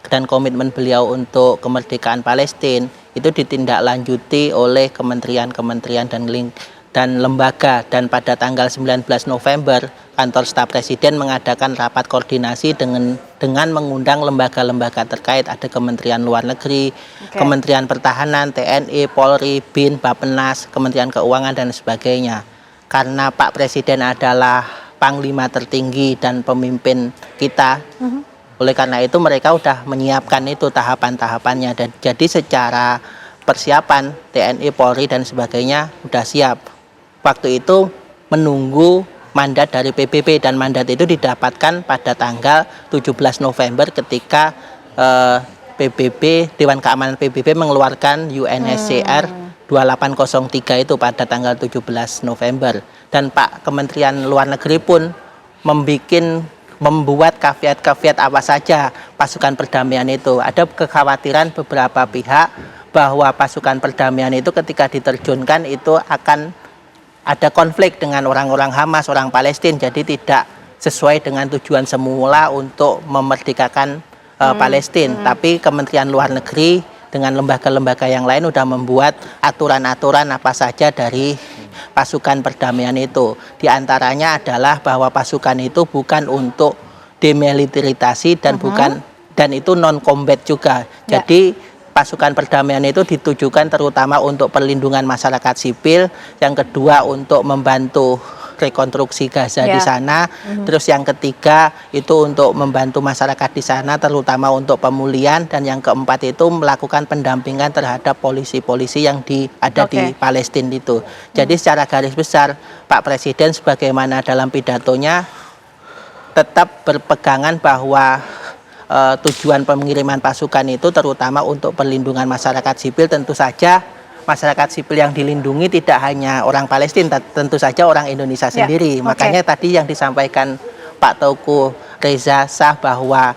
dan komitmen beliau untuk kemerdekaan Palestina itu ditindaklanjuti oleh kementerian-kementerian dan lembaga, dan pada tanggal 19 November kantor staf presiden mengadakan rapat koordinasi dengan mengundang lembaga-lembaga terkait, ada Kementerian Luar Negeri, Kementerian Pertahanan, TNI, Polri, BIN, Bappenas, Kementerian Keuangan dan sebagainya. Karena Pak Presiden adalah panglima tertinggi dan pemimpin kita, oleh karena itu mereka sudah menyiapkan itu tahapan-tahapannya. Dan jadi secara persiapan TNI, Polri dan sebagainya sudah siap. Waktu itu menunggu mandat dari PBB dan mandat itu didapatkan pada tanggal 17 November ketika PBB, Dewan Keamanan PBB mengeluarkan UNSCR 2803 itu pada tanggal 17 November. Dan Pak Kementerian Luar Negeri pun membuat kaveat-kaveat apa saja pasukan perdamaian itu. Ada kekhawatiran beberapa pihak bahwa pasukan perdamaian itu ketika diterjunkan itu akan ada konflik dengan orang-orang Hamas, orang Palestina, jadi tidak sesuai dengan tujuan semula untuk memerdekakan Palestina. Tapi Kementerian Luar Negeri dengan lembaga-lembaga yang lain sudah membuat aturan-aturan apa saja dari pasukan perdamaian itu. Di antaranya adalah bahwa pasukan itu bukan untuk demilitarisasi dan bukan, dan itu non combat juga. Jadi pasukan perdamaian itu ditujukan terutama untuk perlindungan masyarakat sipil, yang kedua untuk membantu rekonstruksi Gaza di sana, terus yang ketiga itu untuk membantu masyarakat di sana terutama untuk pemulihan, dan yang keempat itu melakukan pendampingan terhadap polisi-polisi yang ada di Palestina itu. Jadi secara garis besar Pak Presiden sebagaimana dalam pidatonya tetap berpegangan bahwa tujuan pengiriman pasukan itu terutama untuk perlindungan masyarakat sipil. Tentu saja masyarakat sipil yang dilindungi tidak hanya orang Palestina, tentu saja orang Indonesia sendiri. Makanya tadi yang disampaikan Pak Teuku Reza Shah bahwa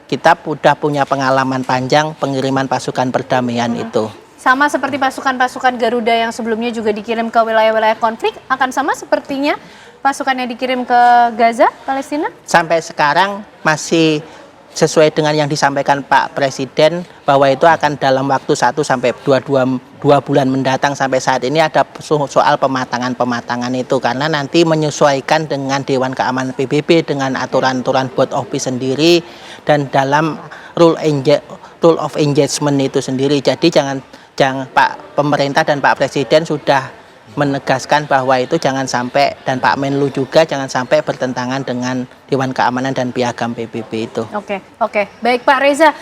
kita sudah punya pengalaman panjang pengiriman pasukan perdamaian itu. Sama seperti pasukan-pasukan Garuda yang sebelumnya juga dikirim ke wilayah-wilayah konflik, akan sama sepertinya pasukan yang dikirim ke Gaza, Palestina? Sampai sekarang masih sesuai dengan yang disampaikan Pak Presiden bahwa itu akan dalam waktu 1 sampai 2 bulan mendatang. Sampai saat ini ada soal pematangan itu karena nanti menyesuaikan dengan Dewan Keamanan PBB dengan aturan-aturan Board of Peace sendiri dan dalam rule of engagement itu sendiri. Jadi jangan Pak Pemerintah dan Pak Presiden sudah menegaskan bahwa itu jangan sampai, dan Pak Menlu juga jangan sampai bertentangan dengan Dewan Keamanan dan Piagam PBB itu. Oke. Baik Pak Reza,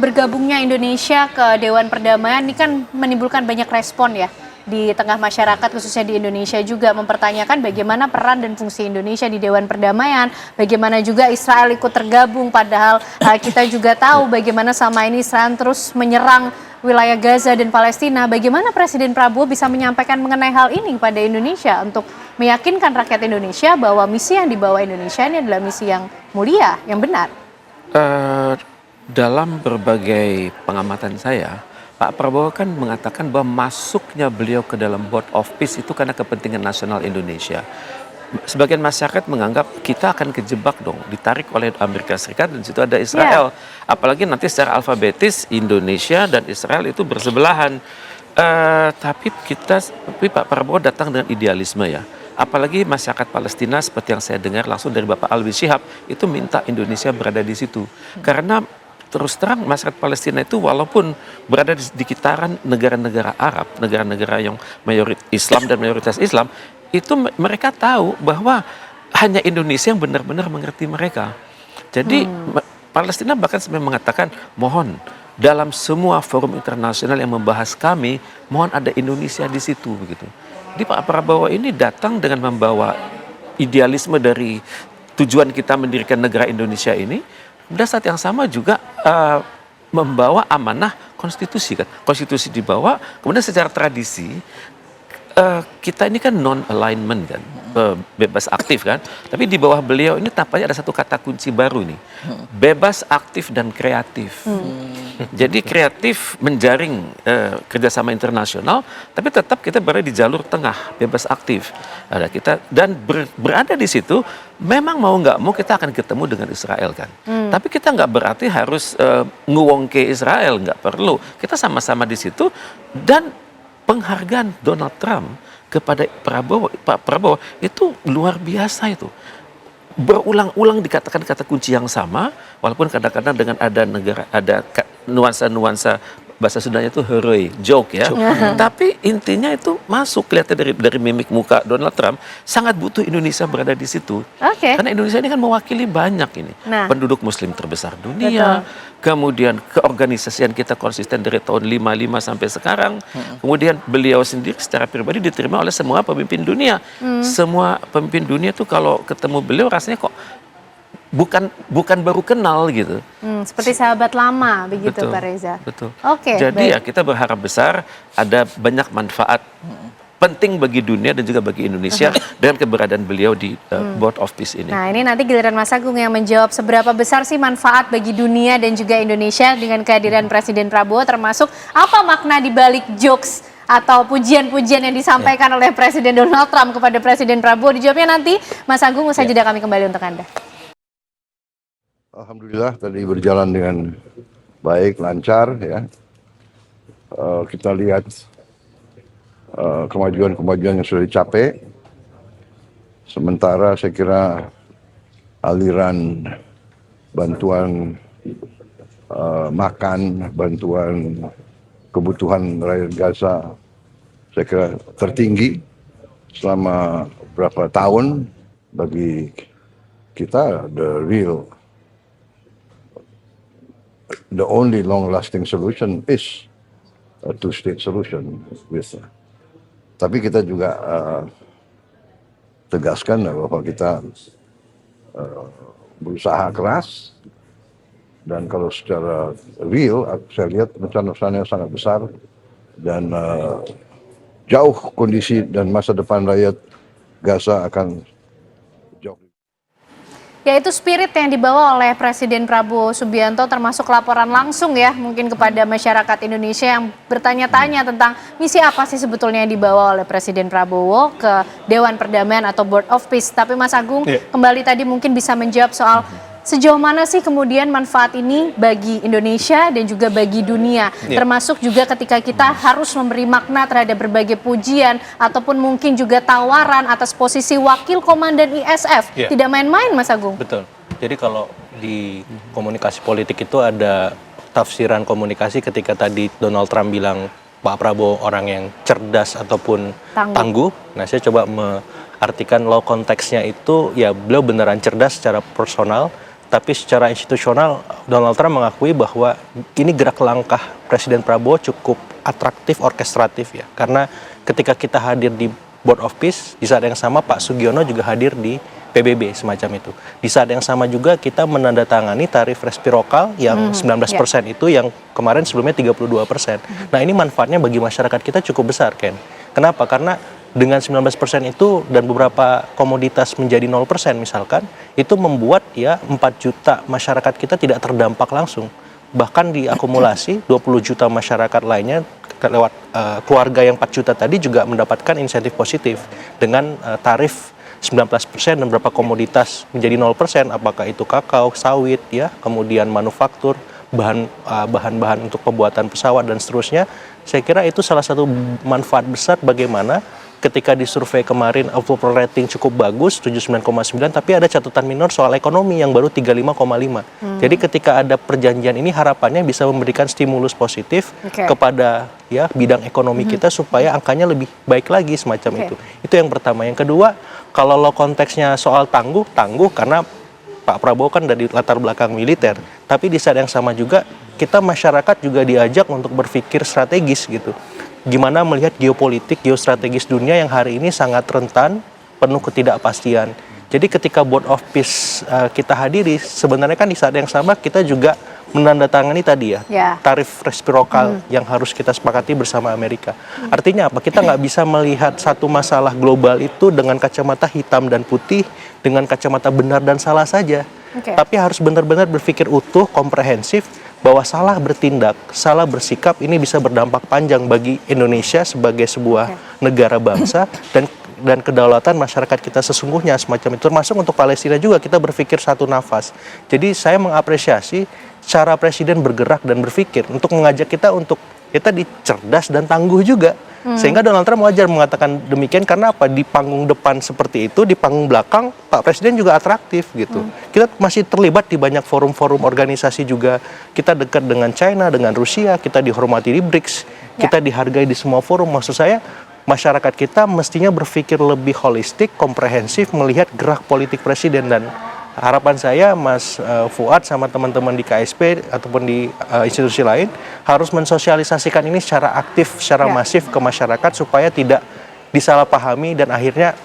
bergabungnya Indonesia ke Dewan Perdamaian ini kan menimbulkan banyak respon ya di tengah masyarakat, khususnya di Indonesia juga mempertanyakan bagaimana peran dan fungsi Indonesia di Dewan Perdamaian, bagaimana juga Israel ikut tergabung, padahal kita juga tahu bagaimana sama ini Israel terus menyerang wilayah Gaza dan Palestina. Bagaimana Presiden Prabowo bisa menyampaikan mengenai hal ini pada Indonesia untuk meyakinkan rakyat Indonesia bahwa misi yang dibawa Indonesia ini adalah misi yang mulia, yang benar? Dalam berbagai pengamatan saya, Pak Prabowo kan mengatakan bahwa masuknya beliau ke dalam Board of Peace itu karena kepentingan nasional Indonesia. Sebagian masyarakat menganggap kita akan kejebak dong, ditarik oleh Amerika Serikat dan situ ada Israel. Apalagi nanti secara alfabetis Indonesia dan Israel itu bersebelahan. Tapi Pak Prabowo datang dengan idealisme ya. Apalagi masyarakat Palestina seperti yang saya dengar langsung dari Bapak Alwi Shihab itu minta Indonesia berada di situ. Karena terus terang masyarakat Palestina itu walaupun berada di kitaran negara-negara Arab, negara-negara yang mayoritas Islam dan mayoritas Islam, itu mereka tahu bahwa hanya Indonesia yang benar-benar mengerti mereka. Jadi Palestina bahkan sampai mengatakan mohon dalam semua forum internasional yang membahas kami, mohon ada Indonesia di situ begitu. Jadi Pak Prabowo ini datang dengan membawa idealisme dari tujuan kita mendirikan negara Indonesia ini. Pada saat yang sama juga membawa amanah konstitusi kan. Konstitusi dibawa, kemudian secara tradisi kita ini kan non-alignment kan, bebas aktif kan. Tapi di bawah beliau ini tampaknya ada satu kata kunci baru nih, bebas aktif dan kreatif. Jadi kreatif menjaring kerjasama internasional, tapi tetap kita berada di jalur tengah, bebas aktif. Ada kita dan berada di situ. Memang mau nggak mau kita akan ketemu dengan Israel kan. Tapi kita nggak berarti harus nguwongke Israel, nggak perlu. Kita sama-sama di situ dan penghargaan Donald Trump kepada Pak Prabowo itu luar biasa itu. Berulang-ulang dikatakan kata kunci yang sama, walaupun kadang-kadang dengan ada nuansa-nuansa bahasa Sundanya itu heroi, joke ya. Tapi intinya itu masuk kelihatan dari mimik muka Donald Trump sangat butuh Indonesia berada di situ. Karena Indonesia ini kan mewakili banyak ini. Penduduk muslim terbesar dunia. Kemudian keorganisasian kita konsisten dari tahun 55 sampai sekarang. Kemudian beliau sendiri secara pribadi diterima oleh semua pemimpin dunia. Semua pemimpin dunia tuh kalau ketemu beliau rasanya kok bukan baru kenal gitu. Seperti sahabat lama begitu Pak Reza. Betul. Jadi ya kita berharap besar ada banyak manfaat penting bagi dunia dan juga bagi Indonesia dengan keberadaan beliau di Board of Peace ini. Nah ini nanti giliran Mas Agung yang menjawab seberapa besar sih manfaat bagi dunia dan juga Indonesia dengan kehadiran Presiden Prabowo, termasuk apa makna di balik jokes atau pujian-pujian yang disampaikan oleh Presiden Donald Trump kepada Presiden Prabowo. Dijawabnya nanti Mas Agung, usai jeda kami kembali untuk Anda. Alhamdulillah tadi berjalan dengan baik, lancar ya. Kita lihat kemajuan-kemajuan yang sudah dicapai. Sementara saya kira aliran bantuan makan, bantuan kebutuhan rakyat Gaza, saya kira tertinggi selama berapa tahun. Bagi kita, the only long-lasting solution is a two-state solution. Tapi kita juga tegaskan bahwa kita berusaha keras, dan kalau secara real, saya lihat rencana-rencananya sangat besar, dan jauh kondisi dan masa depan rakyat Gaza akan jauh. Yaitu spirit yang dibawa oleh Presiden Prabowo Subianto, termasuk laporan langsung ya mungkin kepada masyarakat Indonesia yang bertanya-tanya tentang misi apa sih sebetulnya yang dibawa oleh Presiden Prabowo ke Dewan Perdamaian atau Board of Peace. Tapi Mas Agung kembali tadi mungkin bisa menjawab soal sejauh mana sih kemudian manfaat ini bagi Indonesia dan juga bagi dunia, termasuk juga ketika kita harus memberi makna terhadap berbagai pujian ataupun mungkin juga tawaran atas posisi wakil komandan ISF. Tidak main-main, Mas Agung. Betul. Jadi kalau di komunikasi politik itu ada tafsiran komunikasi ketika tadi Donald Trump bilang Pak Prabowo orang yang cerdas ataupun tangguh. Nah, saya coba mengartikan low konteksnya itu ya beliau beneran cerdas secara personal. Tapi secara institusional, Donald Trump mengakui bahwa ini gerak langkah Presiden Prabowo cukup atraktif, orkestratif ya. Karena ketika kita hadir di Board of Peace, di saat yang sama Pak Sugiono juga hadir di PBB semacam itu. Di saat yang sama juga kita menandatangani tarif resiprokal yang 19% itu yang kemarin sebelumnya 32%. Nah, ini manfaatnya bagi masyarakat kita cukup besar, Ken. Kenapa? Karena dengan 19% itu dan beberapa komoditas menjadi 0% misalkan, itu membuat ya 4 juta masyarakat kita tidak terdampak langsung. Bahkan diakumulasi 20 juta masyarakat lainnya lewat keluarga yang 4 juta tadi juga mendapatkan insentif positif dengan tarif 19% dan beberapa komoditas menjadi 0%, apakah itu kakao, sawit, ya, kemudian manufaktur, bahan-bahan untuk pembuatan pesawat dan seterusnya. Saya kira itu salah satu manfaat besar bagaimana ketika di survei kemarin approval rating cukup bagus 79,9, tapi ada catatan minor soal ekonomi yang baru 35,5. Jadi ketika ada perjanjian ini harapannya bisa memberikan stimulus positif kepada ya bidang ekonomi kita supaya angkanya lebih baik lagi semacam itu. Itu yang pertama. Yang kedua, kalau lo konteksnya soal tangguh karena Pak Prabowo kan dari latar belakang militer, tapi di saat yang sama juga kita masyarakat juga diajak untuk berpikir strategis gitu. Gimana melihat geopolitik, geostrategis dunia yang hari ini sangat rentan, penuh ketidakpastian. Jadi ketika Board of Peace kita hadiri, sebenarnya kan di saat yang sama kita juga menandatangani tadi ya, tarif resiprokal yang harus kita sepakati bersama Amerika. Artinya apa? Kita nggak bisa melihat satu masalah global itu dengan kacamata hitam dan putih, dengan kacamata benar dan salah saja. Tapi harus benar-benar berpikir utuh, komprehensif, bahwa salah bertindak, salah bersikap ini bisa berdampak panjang bagi Indonesia sebagai sebuah negara bangsa dan kedaulatan masyarakat kita sesungguhnya semacam itu. Termasuk untuk Palestina juga kita berpikir satu nafas. Jadi saya mengapresiasi cara Presiden bergerak dan berpikir untuk mengajak kita untuk kita cerdas dan tangguh juga. Sehingga Donald Trump wajar mengatakan demikian karena apa? Di panggung depan seperti itu, di panggung belakang Pak Presiden juga atraktif gitu. Kita masih terlibat di banyak forum-forum organisasi juga. Kita dekat dengan China, dengan Rusia, kita dihormati di BRICS, kita dihargai di semua forum. Maksud saya masyarakat kita mestinya berpikir lebih holistik, komprehensif melihat gerak politik Presiden. Dan harapan saya Mas Fuad sama teman-teman di KSP ataupun di institusi lain harus mensosialisasikan ini secara aktif, secara masif ke masyarakat supaya tidak disalahpahami dan akhirnya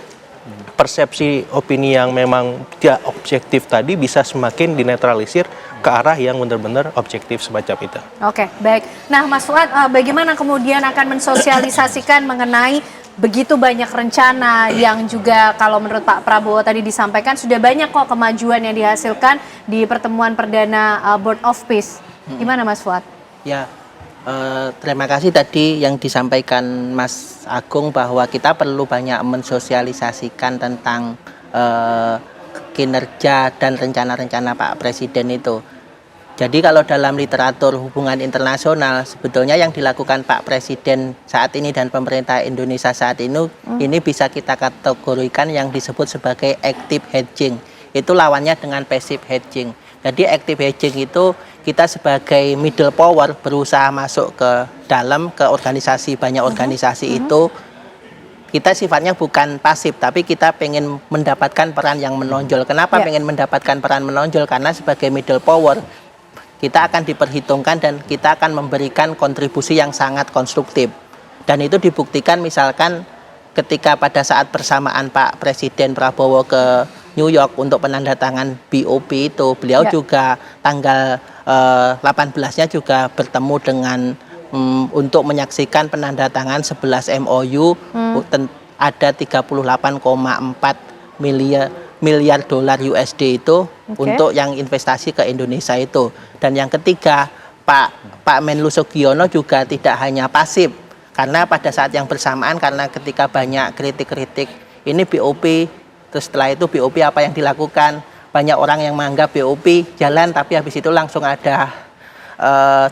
persepsi opini yang memang tidak objektif tadi bisa semakin dinetralisir ke arah yang benar-benar objektif semacam itu. Oke, baik. Nah, Mas Fuad, bagaimana kemudian akan mensosialisasikan mengenai begitu banyak rencana yang juga kalau menurut Pak Prabowo tadi disampaikan sudah banyak kok kemajuan yang dihasilkan di pertemuan perdana Board of Peace. Gimana Mas Fuad? Ya, terima kasih tadi yang disampaikan Mas Agung bahwa kita perlu banyak mensosialisasikan tentang kinerja dan rencana-rencana Pak Presiden itu. Jadi kalau dalam literatur hubungan internasional sebetulnya yang dilakukan Pak Presiden saat ini dan pemerintah Indonesia saat ini bisa kita kategorikan yang disebut sebagai active hedging. Itu lawannya dengan passive hedging. Jadi active hedging itu kita sebagai middle power berusaha masuk ke dalam, ke organisasi, banyak organisasi itu, kita sifatnya bukan pasif, tapi kita pengen mendapatkan peran yang menonjol. Kenapa pengen mendapatkan peran menonjol? Karena sebagai middle power, kita akan diperhitungkan dan kita akan memberikan kontribusi yang sangat konstruktif. Dan itu dibuktikan misalkan ketika pada saat bersamaan Pak Presiden Prabowo ke New York untuk penandatangan BOP itu, beliau juga tanggal 18-nya juga bertemu dengan untuk menyaksikan penandatangan 11 MOU, ada 38,4 miliar dolar USD itu untuk yang investasi ke Indonesia itu. Dan yang ketiga, Pak Menlu Sugiono juga tidak hanya pasif, karena pada saat yang bersamaan, karena ketika banyak kritik-kritik ini BOP, terus setelah itu BOP apa yang dilakukan, banyak orang yang menganggap BOP jalan tapi habis itu langsung ada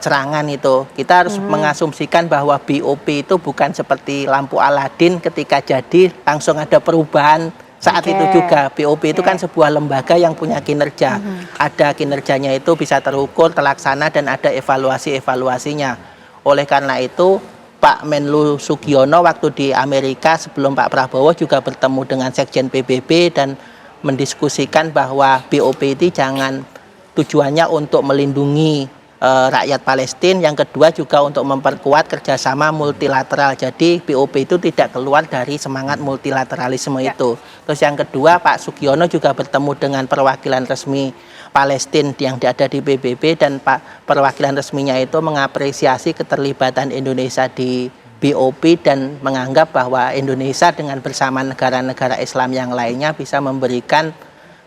serangan itu. Kita harus mengasumsikan bahwa BOP itu bukan seperti lampu Aladin ketika jadi langsung ada perubahan saat itu juga. BOP itu kan sebuah lembaga yang punya kinerja. Ada kinerjanya itu bisa terukur, terlaksana, dan ada evaluasi-evaluasinya. Oleh karena itu, Pak Menlu Sugiono waktu di Amerika sebelum Pak Prabowo juga bertemu dengan Sekjen PBB dan mendiskusikan bahwa BOP itu jangan tujuannya untuk melindungi rakyat Palestina, yang kedua juga untuk memperkuat kerjasama multilateral. Jadi BOP itu tidak keluar dari semangat multilateralisme itu. Terus yang kedua, Pak Sugiono juga bertemu dengan perwakilan resmi Palestina yang ada di PBB, dan perwakilan resminya itu mengapresiasi keterlibatan Indonesia di BOP dan menganggap bahwa Indonesia dengan bersama negara-negara Islam yang lainnya bisa memberikan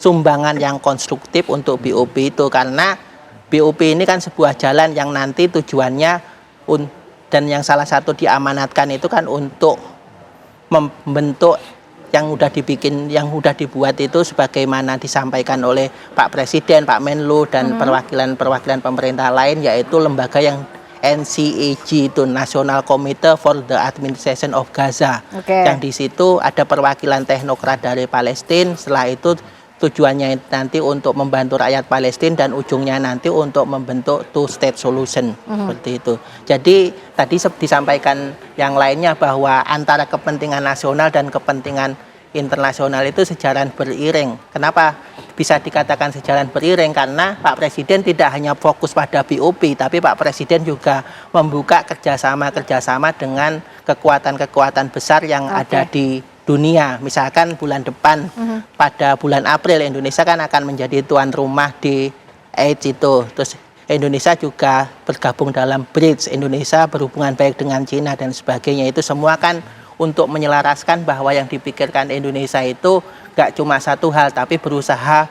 sumbangan yang konstruktif untuk BOP itu, karena BOP ini kan sebuah jalan yang nanti tujuannya dan yang salah satu diamanatkan itu kan untuk membentuk yang udah dibikin, yang udah dibuat itu sebagaimana disampaikan oleh Pak Presiden, Pak Menlu, dan perwakilan-perwakilan pemerintah lain, yaitu lembaga yang NCAG itu, National Committee for the Administration of Gaza. Yang di situ ada perwakilan teknokrat dari Palestina. Setelah itu tujuannya nanti untuk membantu rakyat Palestina dan ujungnya nanti untuk membentuk two-state solution, seperti itu. Jadi tadi disampaikan yang lainnya bahwa antara kepentingan nasional dan kepentingan internasional itu sejalan beriring. Kenapa bisa dikatakan sejalan beriring? Karena Pak Presiden tidak hanya fokus pada BOP, tapi Pak Presiden juga membuka kerjasama dengan kekuatan-kekuatan besar yang ada di dunia. Misalkan bulan depan, pada bulan April, Indonesia kan akan menjadi tuan rumah di AIDS itu. Terus Indonesia juga bergabung dalam BRICS, Indonesia berhubungan baik dengan Cina dan sebagainya. Itu semua kan untuk menyelaraskan bahwa yang dipikirkan Indonesia itu gak cuma satu hal, tapi berusaha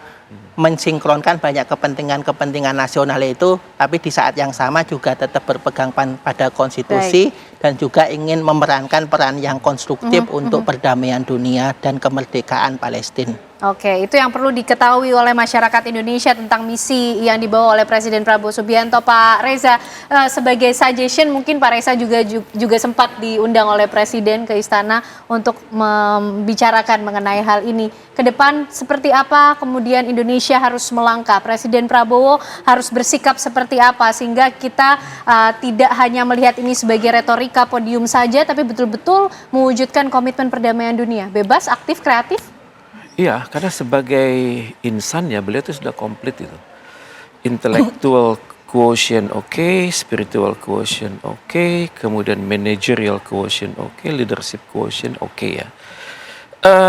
mensinkronkan banyak kepentingan-kepentingan nasional itu, tapi di saat yang sama juga tetap berpegang pada konstitusi dan juga ingin memerankan peran yang konstruktif untuk perdamaian dunia dan kemerdekaan Palestina. Oke, itu yang perlu diketahui oleh masyarakat Indonesia tentang misi yang dibawa oleh Presiden Prabowo Subianto. Pak Reza, sebagai suggestion mungkin Pak Reza juga sempat diundang oleh Presiden ke istana untuk membicarakan mengenai hal ini. Ke depan seperti apa kemudian Indonesia harus melangkah? Presiden Prabowo harus bersikap seperti apa sehingga kita tidak hanya melihat ini sebagai retorika podium saja, tapi betul-betul mewujudkan komitmen perdamaian dunia, bebas, aktif, kreatif? Iya, karena sebagai insannya beliau itu sudah komplit itu. Intellectual quotient oke, spiritual quotient oke, kemudian managerial quotient oke, leadership quotient oke ya.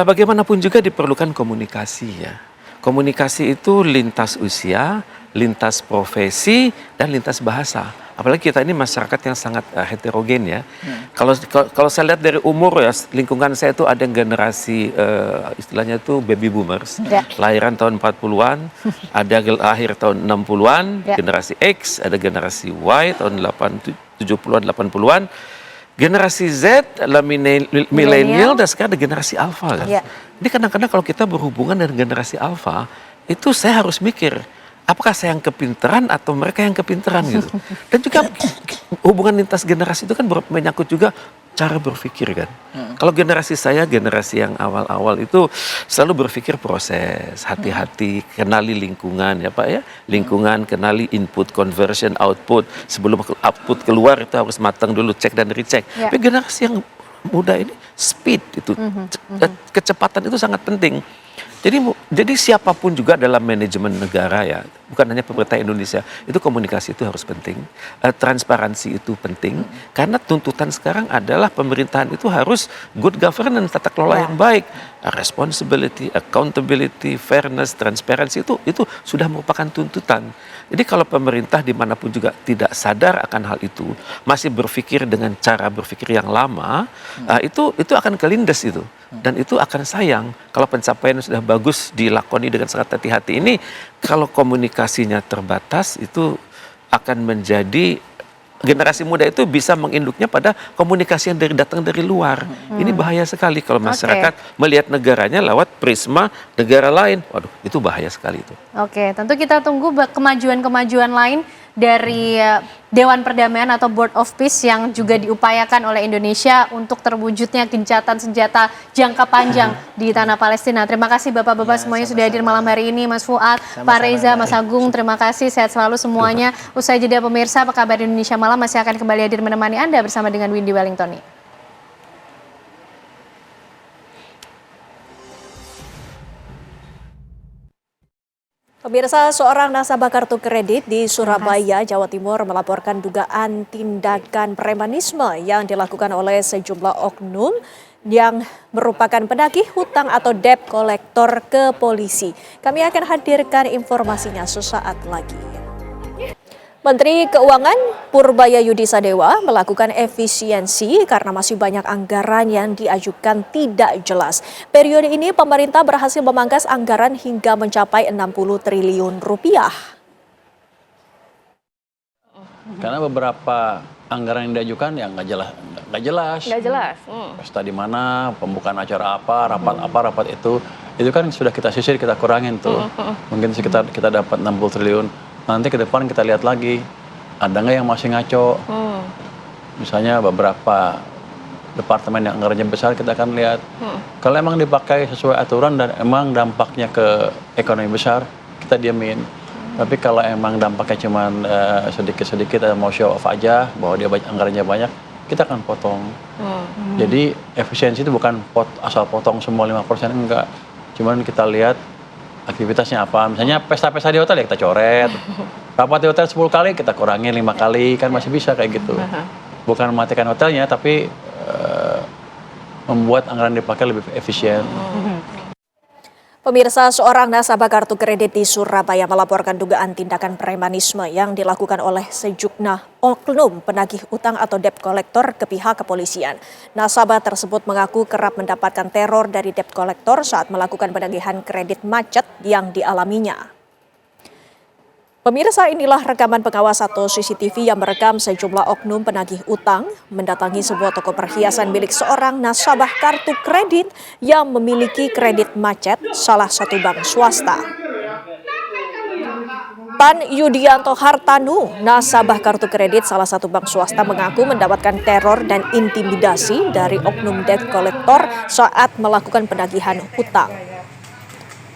Bagaimanapun juga diperlukan komunikasi ya. Komunikasi itu lintas usia, lintas profesi, dan lintas bahasa. Apalagi kita ini masyarakat yang sangat heterogen ya. Kalau saya lihat dari umur ya, lingkungan saya itu ada generasi istilahnya itu baby boomers, lahiran tahun 40-an, ada akhir tahun 60-an, generasi X, ada generasi Y tahun 70-an, 80-an, generasi Z adalah milenial, dan sekarang ada generasi alpha kan. Ini kadang-kadang kalau kita berhubungan dengan generasi alpha, itu saya harus mikir, apakah saya yang kepinteran atau mereka yang kepinteran gitu. Dan juga hubungan lintas generasi itu kan menyangkut juga cara berpikir kan. Kalau generasi saya, generasi yang awal-awal itu selalu berpikir proses, hati-hati, kenali lingkungan ya Pak ya. Lingkungan, kenali input, conversion, output. Sebelum output keluar itu harus matang dulu, cek dan recheck. Ya. Tapi generasi yang muda ini speed itu, kecepatan itu sangat penting. Jadi siapapun juga dalam manajemen negara ya, bukan hanya pemerintah Indonesia, itu komunikasi itu harus penting, transparansi itu penting, karena tuntutan sekarang adalah pemerintahan itu harus good governance, tata kelola yang baik, responsibility, accountability, fairness, transparansi itu sudah merupakan tuntutan. Jadi kalau pemerintah dimanapun juga tidak sadar akan hal itu, masih berpikir dengan cara berpikir yang lama, itu akan kelindes itu. Dan itu akan sayang kalau pencapaian sudah bagus dilakoni dengan sangat hati-hati. Ini kalau komunikasinya terbatas itu akan menjadi generasi muda itu bisa menginduknya pada komunikasi yang datang dari luar. Ini bahaya sekali kalau masyarakat melihat negaranya lewat prisma negara lain. Waduh, itu bahaya sekali itu. Oke, tentu kita tunggu kemajuan-kemajuan lain dari Dewan Perdamaian atau Board of Peace yang juga diupayakan oleh Indonesia untuk terwujudnya gencatan senjata jangka panjang di tanah Palestina. Terima kasih Bapak-Bapak semuanya sudah hadir malam hari ini. Mas Fuad, Pak Reza, Mas Agung, terima kasih. Sehat selalu semuanya. Usai jeda pemirsa, apa kabar Indonesia Malam masih akan kembali hadir menemani Anda bersama dengan Windy Wellington. Pemirsa, seorang nasabah kartu kredit di Surabaya, Jawa Timur melaporkan dugaan tindakan premanisme yang dilakukan oleh sejumlah oknum yang merupakan penagih hutang atau debt collector ke polisi. Kami akan hadirkan informasinya sesaat lagi. Menteri Keuangan Purbayayudi Sadewa melakukan efisiensi karena masih banyak anggaran yang diajukan tidak jelas. Periode ini pemerintah berhasil memangkas anggaran hingga mencapai 60 triliun rupiah. Karena beberapa anggaran yang diajukan yang nggak jelas. Pesta di mana, pembukaan acara apa, rapat itu kan sudah kita sisir, kita kurangin tuh. Mungkin sekitar kita dapat 60 triliun. Nanti ke depan kita lihat lagi, ada nggak yang masih ngaco. Misalnya beberapa departemen yang anggarannya besar kita akan lihat. Kalau emang dipakai sesuai aturan dan emang dampaknya ke ekonomi besar, kita diamin. Tapi kalau emang dampaknya cuma sedikit-sedikit, mau show off aja, bahwa dia anggarannya banyak, kita akan potong. Jadi efisiensi itu bukan asal potong semua 5%, enggak. Cuman kita lihat aktivitasnya apa, misalnya pesta-pesta di hotel ya kita coret, rapat di hotel 10 kali kita kurangin 5 kali, kan masih bisa kayak gitu. Bukan mematikan hotelnya, tapi membuat anggaran dipakai lebih efisien. Pemirsa, seorang nasabah kartu kredit di Surabaya melaporkan dugaan tindakan premanisme yang dilakukan oleh sejumlah oknum penagih utang atau debt collector ke pihak kepolisian. Nasabah tersebut mengaku kerap mendapatkan teror dari debt collector saat melakukan penagihan kredit macet yang dialaminya. Pemirsa, inilah rekaman pengawas atau CCTV yang merekam sejumlah oknum penagih utang mendatangi sebuah toko perhiasan milik seorang nasabah kartu kredit yang memiliki kredit macet salah satu bank swasta. Pan Yudianto Hartanu, nasabah kartu kredit salah satu bank swasta, mengaku mendapatkan teror dan intimidasi dari oknum debt collector saat melakukan penagihan hutang.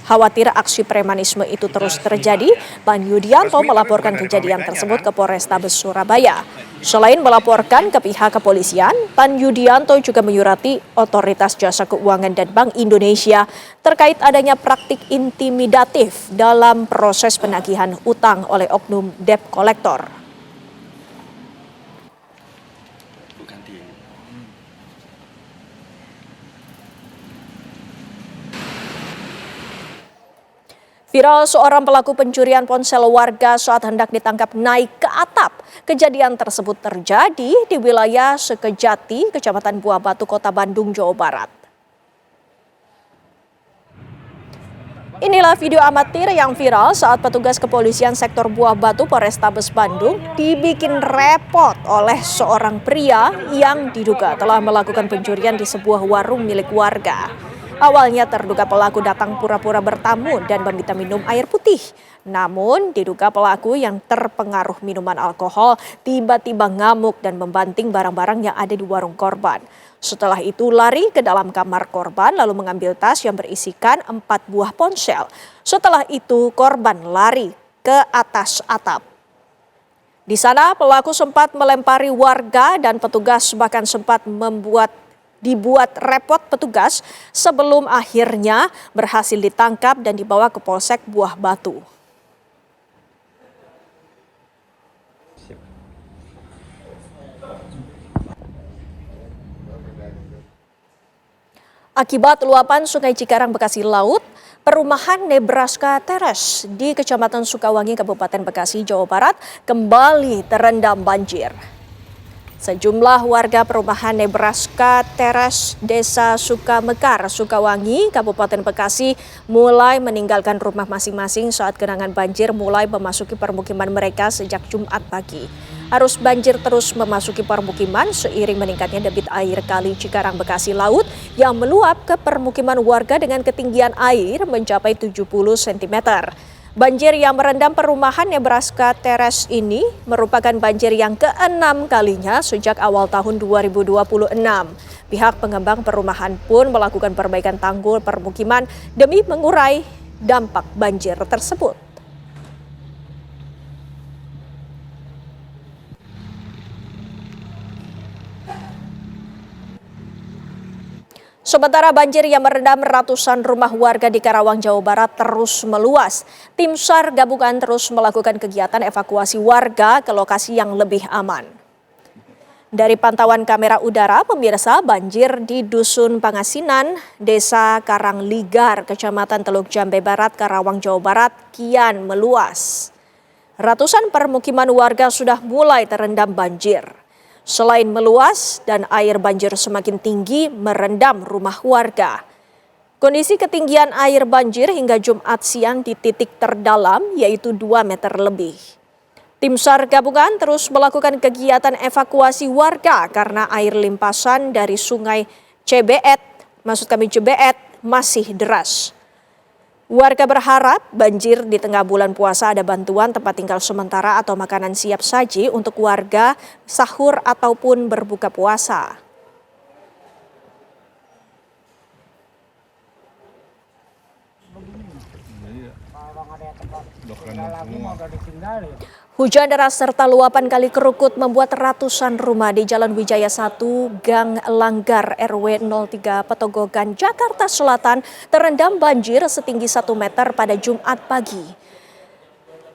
Khawatir aksi premanisme itu terus terjadi, Pan Yudianto melaporkan kejadian tersebut ke Polrestabes Surabaya. Selain melaporkan ke pihak kepolisian, Pan Yudianto juga menyurati Otoritas Jasa Keuangan dan Bank Indonesia terkait adanya praktik intimidatif dalam proses penagihan utang oleh oknum debt collector. Viral seorang pelaku pencurian ponsel warga saat hendak ditangkap naik ke atap. Kejadian tersebut terjadi di wilayah Sekejati, Kecamatan Buah Batu, Kota Bandung, Jawa Barat. Inilah video amatir yang viral saat petugas kepolisian sektor Buah Batu Polrestabes Bandung dibikin repot oleh seorang pria yang diduga telah melakukan pencurian di sebuah warung milik warga. Awalnya terduga pelaku datang pura-pura bertamu dan meminta minum air putih. Namun diduga pelaku yang terpengaruh minuman alkohol tiba-tiba ngamuk dan membanting barang-barang yang ada di warung korban. Setelah itu lari ke dalam kamar korban lalu mengambil tas yang berisikan 4 buah ponsel. Setelah itu korban lari ke atas atap. Di sana pelaku sempat melempari warga dan petugas, bahkan sempat dibuat repot petugas sebelum akhirnya berhasil ditangkap dan dibawa ke Polsek Buah Batu. Akibat luapan Sungai Cikarang Bekasi Laut, perumahan Nebraska Terrace di Kecamatan Sukawangi, Kabupaten Bekasi, Jawa Barat kembali terendam banjir. Sejumlah warga perumahan Nebraska Terrace, Desa Sukamekar, Sukawangi, Kabupaten Bekasi mulai meninggalkan rumah masing-masing saat genangan banjir mulai memasuki permukiman mereka sejak Jumat pagi. Arus banjir terus memasuki permukiman seiring meningkatnya debit air Kali Cikarang Bekasi Laut yang meluap ke permukiman warga dengan ketinggian air mencapai 70 cm. Banjir yang merendam perumahan Nebraska Terrace ini merupakan banjir yang ke-6 kalinya sejak awal tahun 2026. Pihak pengembang perumahan pun melakukan perbaikan tanggul permukiman demi mengurai dampak banjir tersebut. Sementara banjir yang merendam ratusan rumah warga di Karawang, Jawa Barat terus meluas. Tim SAR gabungan terus melakukan kegiatan evakuasi warga ke lokasi yang lebih aman. Dari pantauan kamera udara, pemirsa, banjir di Dusun Pangasinan, Desa Karangligar, Kecamatan Teluk Jambe Barat, Karawang, Jawa Barat, kian meluas. Ratusan permukiman warga sudah mulai terendam banjir. Selain meluas dan air banjir semakin tinggi merendam rumah warga. Kondisi ketinggian air banjir hingga Jumat siang di titik terdalam yaitu 2 meter lebih. Tim SAR gabungan terus melakukan kegiatan evakuasi warga karena air limpasan dari sungai Jebeet masih deras. Warga berharap banjir di tengah bulan puasa ada bantuan tempat tinggal sementara atau makanan siap saji untuk warga sahur ataupun berbuka puasa. Hujan deras serta luapan Kali Kerukut membuat ratusan rumah di Jalan Wijaya 1, Gang Langgar, RW 03, Petogogan, Jakarta Selatan terendam banjir setinggi 1 meter pada Jumat pagi.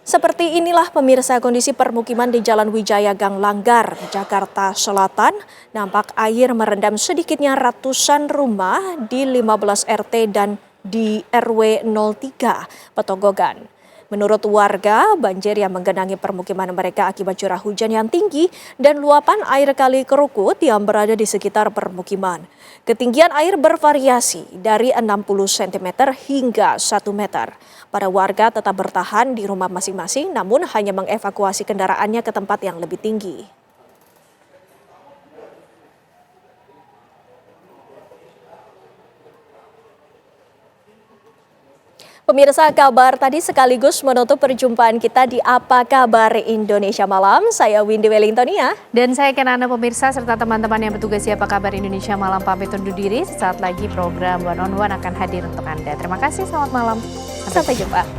Seperti inilah pemirsa kondisi permukiman di Jalan Wijaya Gang Langgar, Jakarta Selatan. Nampak air merendam sedikitnya ratusan rumah di 15 RT dan di RW 03, Petogogan. Menurut warga, banjir yang menggenangi permukiman mereka akibat curah hujan yang tinggi dan luapan air Kali Kerukut yang berada di sekitar permukiman. Ketinggian air bervariasi dari 60 cm hingga 1 meter. Para warga tetap bertahan di rumah masing-masing namun hanya mengevakuasi kendaraannya ke tempat yang lebih tinggi. Pemirsa, kabar tadi sekaligus menutup perjumpaan kita di Apa Kabar Indonesia Malam. Saya Windy Wellingtonia. Dan saya Kenana pemirsa serta teman-teman yang bertugas di Apa Kabar Indonesia Malam pamit undur diri. Sesaat lagi program One on One akan hadir untuk Anda. Terima kasih, selamat malam. Sampai jumpa.